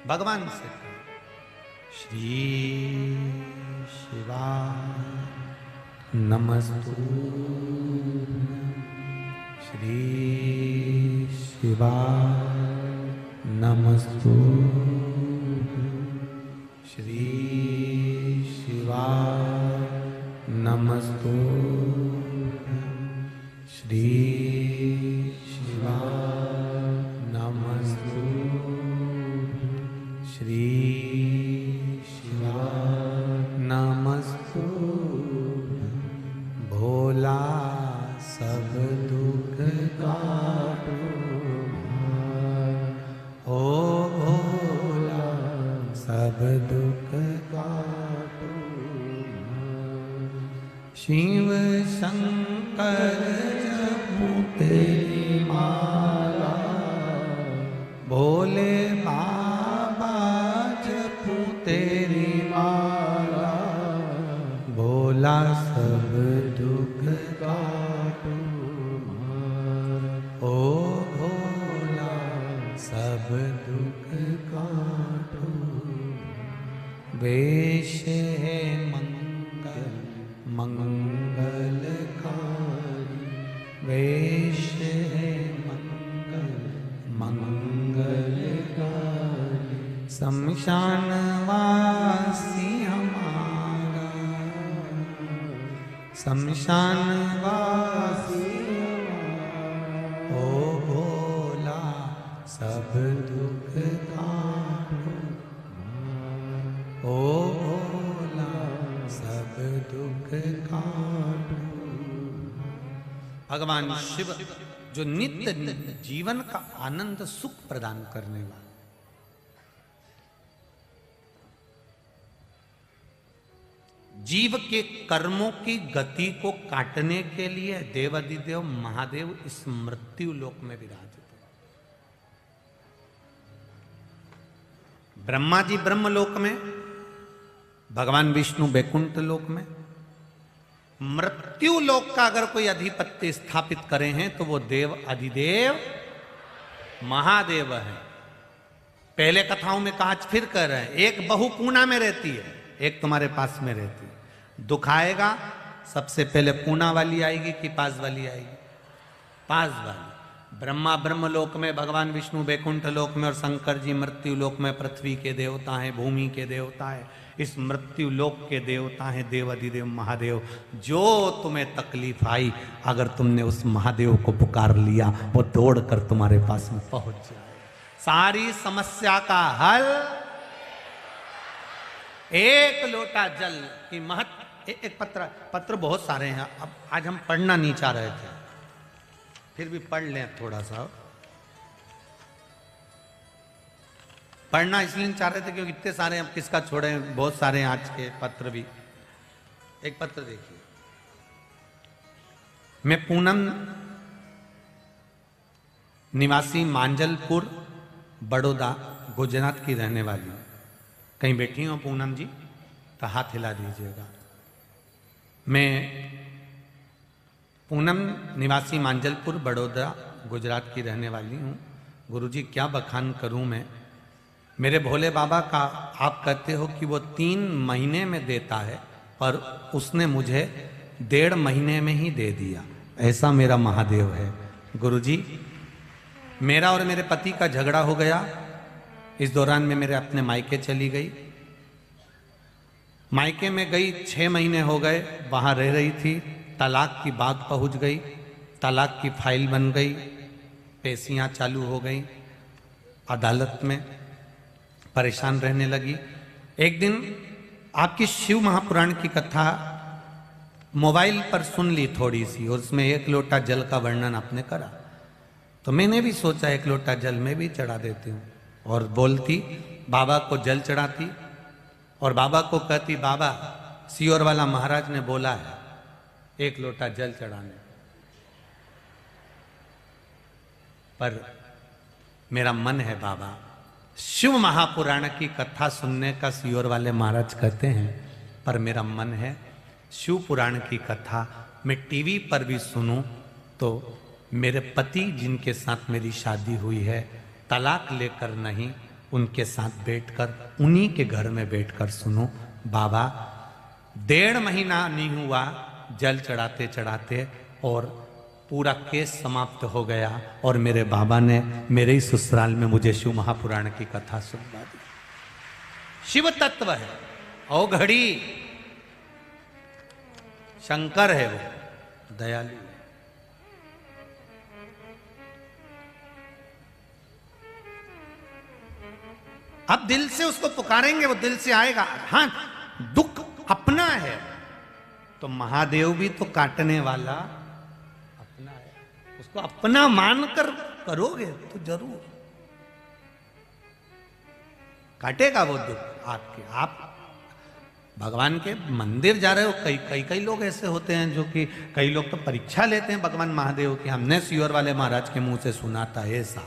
भगवान से कहें, श्री शिवा नमस्तु, श्री शिवा नमस्तु, श्री शिवा नमस्तु, श्री शिवा नमस्तु, श्री शिवा नमस्तु। भोला सब दुख काटो, ओ भोला सब दुख काटो। शिव शंकर जपू तेरी माला, भोले बाबा जपू तेरी माला, भोला सब दुख काटो। ओ भोला सब दुख काटो। वेश है मंगल मंगलकारी, वेश है मंगल मंगलकारी। शमशान वासी हमारा, शमशान वासी हमारा, ओ भोला सब दुख काटो, ओ भोला सब दुख काटो। भगवान शिव जो नित्य जीवन का आनंद सुख प्रदान करने वाला, जीव के कर्मों की गति को काटने के लिए देवाधिदेव महादेव इस मृत्यु लोक में विराजित है। ब्रह्मा जी ब्रह्म लोक में, भगवान विष्णु वैकुंठ लोक में। मृत्यु लोक का अगर कोई अधिपत्य स्थापित करे हैं तो वो देव अधिदेव महादेव है। पहले कथाओं में कहा, फिर कह रहे हैं, एक बहू पूना में रहती है, एक तुम्हारे पास में रहती है। दुख आएगा सबसे पहले पूना वाली आएगी कि पास वाली आएगी? पास वाली। ब्रह्मा ब्रह्मलोक में, भगवान विष्णु वैकुंठ लोक में और शंकर जी मृत्यु लोक में पृथ्वी के देवता हैं, भूमि के देवता हैं। इस मृत्यु लोक के देवता हैं देवाधिदेव महादेव। जो तुम्हें तकलीफ आई, अगर तुमने उस महादेव को पुकार लिया, वो दौड़कर तुम्हारे पास में पहुंच जाए। सारी समस्या का हल एक लोटा जल की महत्व। एक पत्र बहुत सारे हैं, अब आज हम पढ़ना नहीं चाह रहे थे, फिर भी पढ़ लें थोड़ा सा। पढ़ना इसलिए नहीं चाह रहे थे क्योंकि इतने सारे, हम किसका छोड़े, बहुत सारे हैं आज के पत्र भी। एक पत्र देखिए। मैं पूनम निवासी मांजलपुर बड़ौदा गुजरात की रहने वाली हूँ। कहीं बैठी हो पूनम जी तो हाथ हिला दीजिएगा। मैं पूनम निवासी मांजलपुर बड़ौदा गुजरात की रहने वाली हूँ। गुरुजी क्या बखान करूँ मैं। मेरे भोले बाबा का आप कहते हो कि वो 3 महीने में देता है, पर उसने मुझे 1.5 महीने में ही दे दिया। ऐसा मेरा महादेव है। गुरुजी, मेरा और मेरे पति का झगड़ा हो गया। इस दौरान में मेरे अपने मायके चली गई। मायके में गई, 6 महीने हो गए, वहाँ रह रही थी। तलाक की बात पहुँच गई, तलाक की फाइल बन गई, पेशियाँ चालू हो गई, अदालत में परेशान रहने लगी। एक दिन आपकी शिव महापुराण की कथा मोबाइल पर सुन ली थोड़ी सी, और उसमें 1 लोटा जल का वर्णन आपने करा, तो मैंने भी सोचा 1 लोटा जल में भी चढ़ा देती हूँ, और बोलती बाबा को जल चढ़ाती और बाबा को कहती बाबा सियोर वाला महाराज ने बोला है 1 लोटा जल चढ़ाने, पर मेरा मन है बाबा शिव महापुराण की कथा सुनने का सियोर वाले महाराज कहते हैं, पर मेरा मन है शिव पुराण की कथा मैं टीवी पर भी सुनूं तो मेरे पति जिनके साथ मेरी शादी हुई है तलाक लेकर नहीं, उनके साथ बैठकर उन्हीं के घर में बैठकर सुनूं। बाबा 1.5 महीना नहीं हुआ जल चढ़ाते चढ़ाते और पूरा केस समाप्त हो गया, और मेरे बाबा ने मेरे ही ससुराल में मुझे शिव महापुराण की कथा सुनवा दी। शिव तत्व है, ओ घड़ी शंकर है, वो दयालु है। अब दिल से उसको पुकारेंगे वो दिल से आएगा। हाँ, दुख अपना है तो महादेव भी तो काटने वाला अपना है, उसको अपना मानकर करोगे तो जरूर काटेगा वो दुख आपके। आप भगवान के मंदिर जा रहे हो, कई लोग ऐसे होते हैं जो कि कई लोग तो परीक्षा लेते हैं भगवान महादेव की। हमने सियोर वाले महाराज के मुंह से सुना था, ऐसा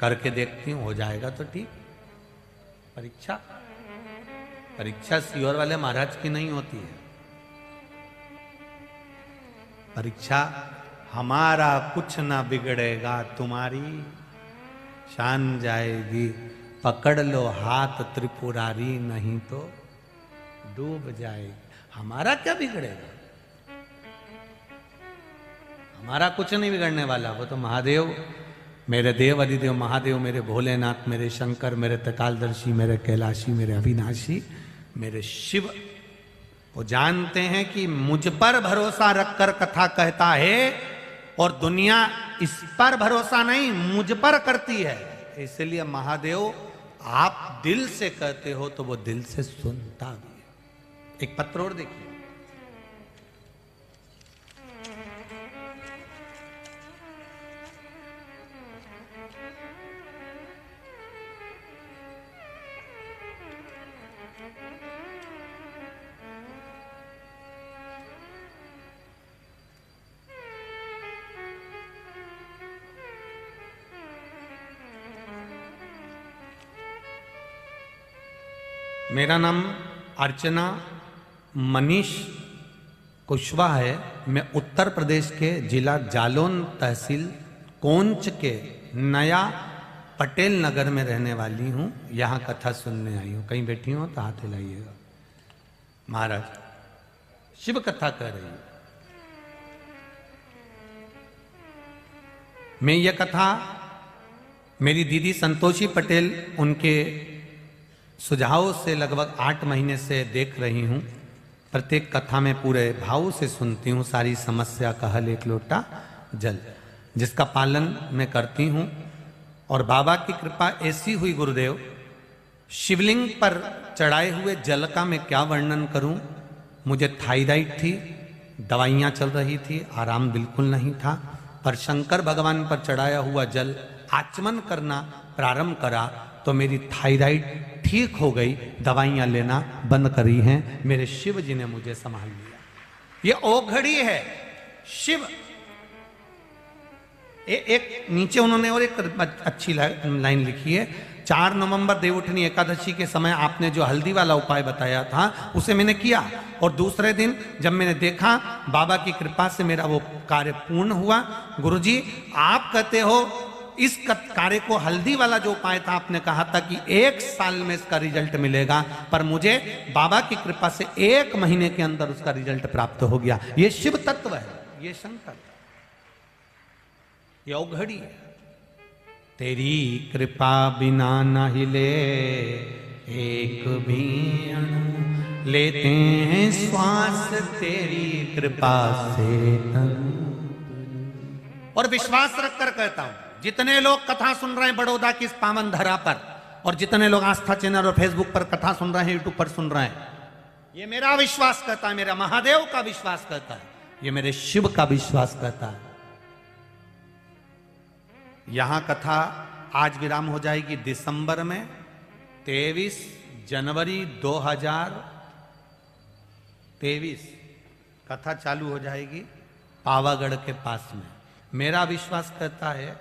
करके देखती हूँ हो जाएगा तो ठीक। परीक्षा सियोर वाले महाराज की नहीं होती है। परीक्षा हमारा कुछ ना बिगड़ेगा, तुम्हारी शान जाएगी, पकड़ लो हाथ त्रिपुरारी नहीं तो डूब जाएगी। हमारा क्या बिगड़ेगा, हमारा कुछ नहीं बिगड़ने वाला। वो तो महादेव, मेरे देव अधिदेव महादेव, मेरे भोलेनाथ, मेरे शंकर, मेरे त्रिकालदर्शी, मेरे कैलाशी, मेरे अविनाशी, मेरे शिव, वो जानते हैं कि मुझ पर भरोसा रखकर कथा कहता है और दुनिया इस पर भरोसा नहीं मुझ पर करती है। इसलिए महादेव आप दिल से कहते हो तो वो दिल से सुनता भी है। एक पत्र और देखिए, मेरा नाम अर्चना मनीष कुशवाहा है। मैं उत्तर प्रदेश के जिला जालौन तहसील कोंच के नया पटेल नगर में रहने वाली हूँ। यहाँ कथा सुनने आई हूँ। कहीं बैठी हूँ तो हाथ हिलाइएगा। महाराज शिव कथा कर रही हूँ। मैं ये कथा मेरी दीदी संतोषी पटेल उनके सुझाव से लगभग 8 महीने से देख रही हूँ। प्रत्येक कथा में पूरे भाव से सुनती हूँ। सारी समस्या का हल 1 लोटा जल, जिसका पालन मैं करती हूँ। और बाबा की कृपा ऐसी हुई गुरुदेव, शिवलिंग पर चढ़ाए हुए जल का मैं क्या वर्णन करूँ। मुझे थायराइड थी, दवाइयाँ चल रही थी, आराम बिल्कुल नहीं था। पर शंकर भगवान पर चढ़ाया हुआ जल आचमन करना प्रारंभ करा तो मेरी थायराइड ठीक हो गई। दवाइयाँ लेना बंद करी हैं। मेरे शिव जी ने मुझे संभाल लिया। ये ओघड़ी है शिव। एक नीचे उन्होंने और एक अच्छी लाइन लिखी है। 4 नवंबर देवउठनी एकादशी के समय आपने जो हल्दी वाला उपाय बताया था उसे मैंने किया, और दूसरे दिन जब मैंने देखा बाबा की कृपा से मेरा वो कार्य पूर्ण हुआ। गुरुजी आप कहते हो इस कार्य को, हल्दी वाला जो उपाय था आपने कहा था कि 1 साल में इसका रिजल्ट मिलेगा, पर मुझे बाबा की कृपा से 1 महीने के अंदर उसका रिजल्ट प्राप्त हो गया। ये शिव तत्व है, ये शंकर, ये औघड़ी है। तेरी कृपा बिना न हिले एक भी अणु, लेते हैं श्वास तेरी कृपा से तनु। और विश्वास रखकर कहता हूं, जितने लोग कथा सुन रहे हैं बड़ौदा की इस पावन धरा पर, और जितने लोग आस्था चैनल और फेसबुक पर कथा सुन रहे हैं, यूट्यूब पर सुन रहे हैं, ये मेरा विश्वास करता है, मेरा महादेव का विश्वास करता है, ये मेरे शिव का विश्वास करता है। यहां कथा आज विराम हो जाएगी दिसंबर में 23 जनवरी 2023 कथा चालू हो जाएगी पावागढ़ के पास में। मेरा विश्वास करता है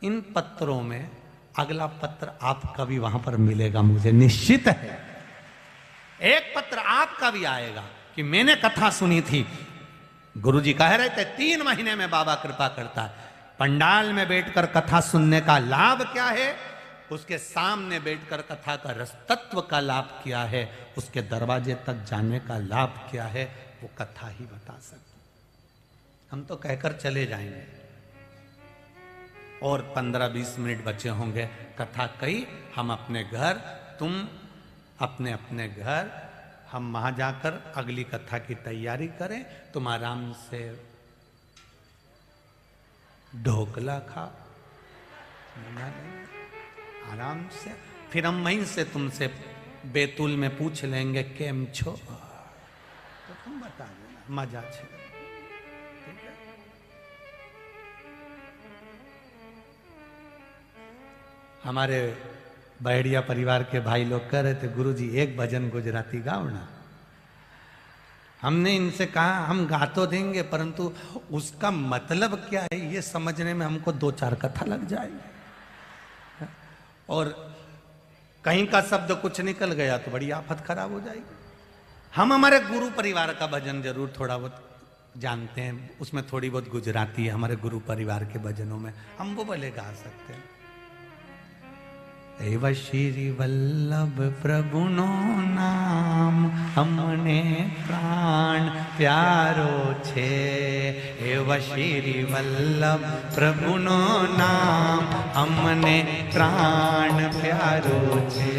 इन पत्रों में अगला पत्र आपका भी वहां पर मिलेगा, मुझे निश्चित है। एक पत्र आपका भी आएगा कि मैंने कथा सुनी थी, गुरुजी कह रहे थे 3 महीने में बाबा कृपा करता है। पंडाल में बैठकर कथा सुनने का लाभ क्या है, उसके सामने बैठकर कथा का रसतत्व का लाभ क्या है, उसके दरवाजे तक जाने का लाभ क्या है, वो कथा ही बता सकती। हम तो कहकर चले जाएंगे और 15-20 मिनट बचे होंगे, कथा कही, हम अपने घर, तुम अपने अपने घर, हम वहां जाकर अगली कथा की तैयारी करें। तुम आराम से ढोकला खाओ, आराम से, फिर हम वहीं से तुमसे बैतूल में पूछ लेंगे केम छो, तो तुम बता देना, मजा छे। ठीक है, हमारे बहड़िया परिवार के भाई लोग कह रहे थे गुरुजी एक भजन गुजराती गाओ ना। हमने इनसे कहा हम गा तो देंगे, परंतु उसका मतलब क्या है ये समझने में हमको 2-4 कथा लग जाएगी, और कहीं का शब्द कुछ निकल गया तो बड़ी आफत खराब हो जाएगी। हम हमारे गुरु परिवार का भजन जरूर थोड़ा बहुत जानते हैं, उसमें थोड़ी बहुत गुजराती है हमारे गुरु परिवार के भजनों में, हम वो भले गा सकते हैं। एव श्री वल्लभ प्रभुनो नाम हमने प्राण प्यारो छे, एव श्री वल्लभ प्रभुनो नाम हमने प्राण प्यारो छे,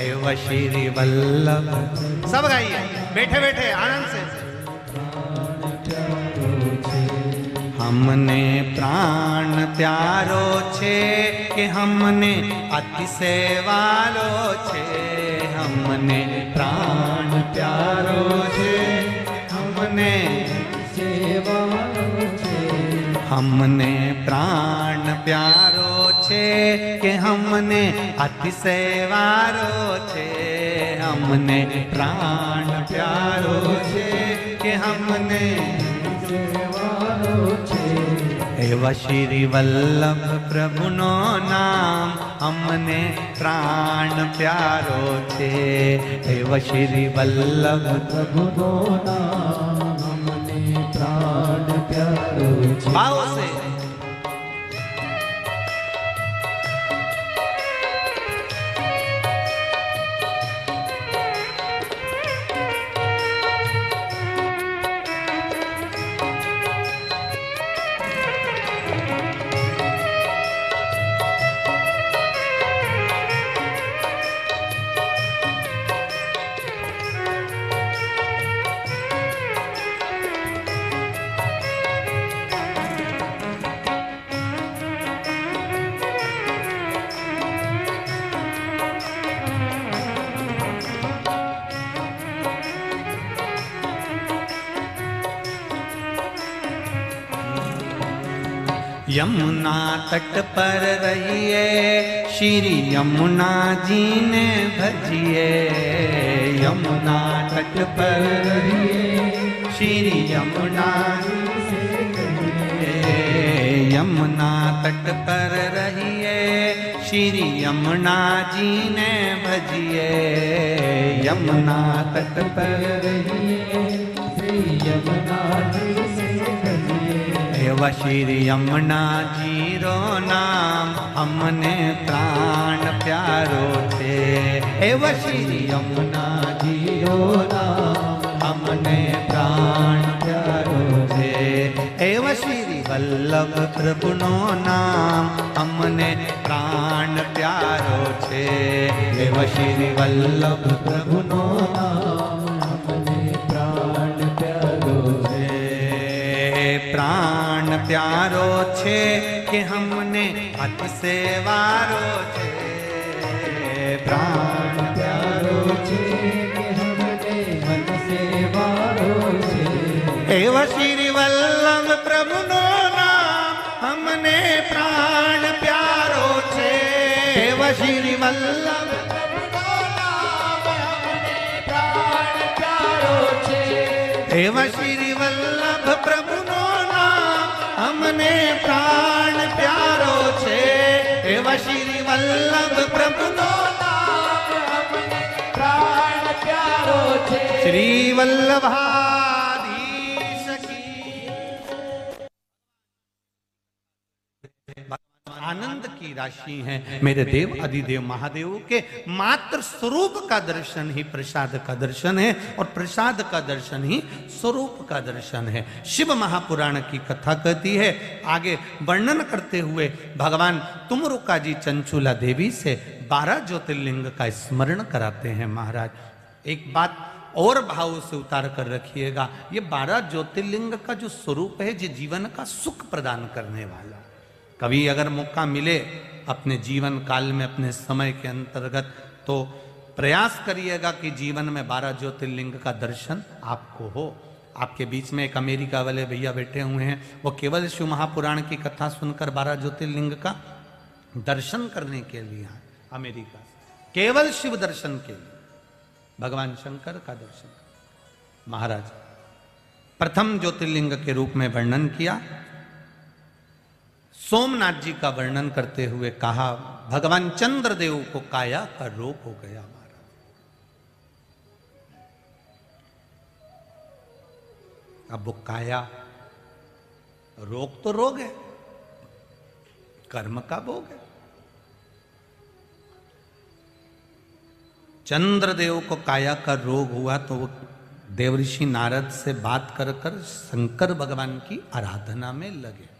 एव श्री वल्लभ। सब गाइए बैठे बैठे आनंद से। हमने प्राण त्यारो छे कि हमने अति सेवालो छे, हमने प्राण त्यारो छे, हमने सेवालो छे, हमने प्राण प्यारो छे कि हमने अति सेवारो छे, हमने प्राण प्यारो छे कि हमने एव श्री वल्लभ प्रभुनो नाम हमने प्राण प्यारो छे, एव श्री वल्लभ प्रभुनो नाम हमने प्राण प्यारो छे। भाव से यमुना तट पर रहिए श्री यमुना जी ने भजिए, यमुना तट पर रहिए श्री यमुना जी से कहिए, यमुना तट पर रहिए श्री यमुना जी ने भजिए, यमुना तट पर रहिए श्री यमुना जी से कहिए, एव श्री यमुना जी रो नाम हमने प्राण प्यारो छे, एव श्री यमुना जी रो नाम हमने प्राण प्यारो छे, एव श्री वल्लभ प्रभुनो नाम हमने प्राण प्यारो छे, एव श्री वल्लभ प्रभुनो नाम हमने प्राण प्यारो छे, प्राण प्यारो छे कि हमने अति सेवारो छे,
प्राण प्यारो छे के हमने मन से वारो छे
एव श्री वल्लभ प्रभु नो नाम हमने प्राण प्यारो छे एव श्री वल्लभ एव श्री वल्लभ प्रभु नो नाम हमने प्राण प्यारो छे एव श्री वल्लभ प्रभु नो नाम हमने
प्राण प्यारो छे
श्री वल्लभाधीश की आनंद की राशि है मेरे देव अधिदेव महादेव के मात्र स्वरूप का दर्शन ही प्रसाद का दर्शन है और प्रसाद का दर्शन ही स्वरूप का दर्शन है। शिव महापुराण की कथा कहती है, आगे वर्णन करते हुए भगवान तुमरुका जी चंचूला देवी से 12 ज्योतिर्लिंग का स्मरण कराते हैं महाराज। एक बात और भाव से उतार कर रखिएगा, ये 12 ज्योतिर्लिंग का जो स्वरूप है जो जीवन का सुख प्रदान करने वाला। कभी अगर मौका मिले अपने जीवन काल में अपने समय के अंतर्गत तो प्रयास करिएगा कि जीवन में 12 ज्योतिर्लिंग का दर्शन आपको हो। आपके बीच में एक अमेरिका वाले भैया बैठे हुए हैं, वो केवल शिव महापुराण की कथा सुनकर 12 ज्योतिर्लिंग का दर्शन करने के लिए आए अमेरिका, केवल शिव दर्शन के लिए, भगवान शंकर का दर्शन। महाराज प्रथम ज्योतिर्लिंग के रूप में वर्णन किया, सोमनाथ जी का वर्णन करते हुए कहा भगवान चंद्रदेव को काया का रोग हो गया। महाराज अब वो काया रोग तो रोग है, कर्म का भोग है। चंद्रदेव को काया का रोग हुआ तो वो देवऋषि नारद से बात कर कर शंकर भगवान की आराधना में लगे।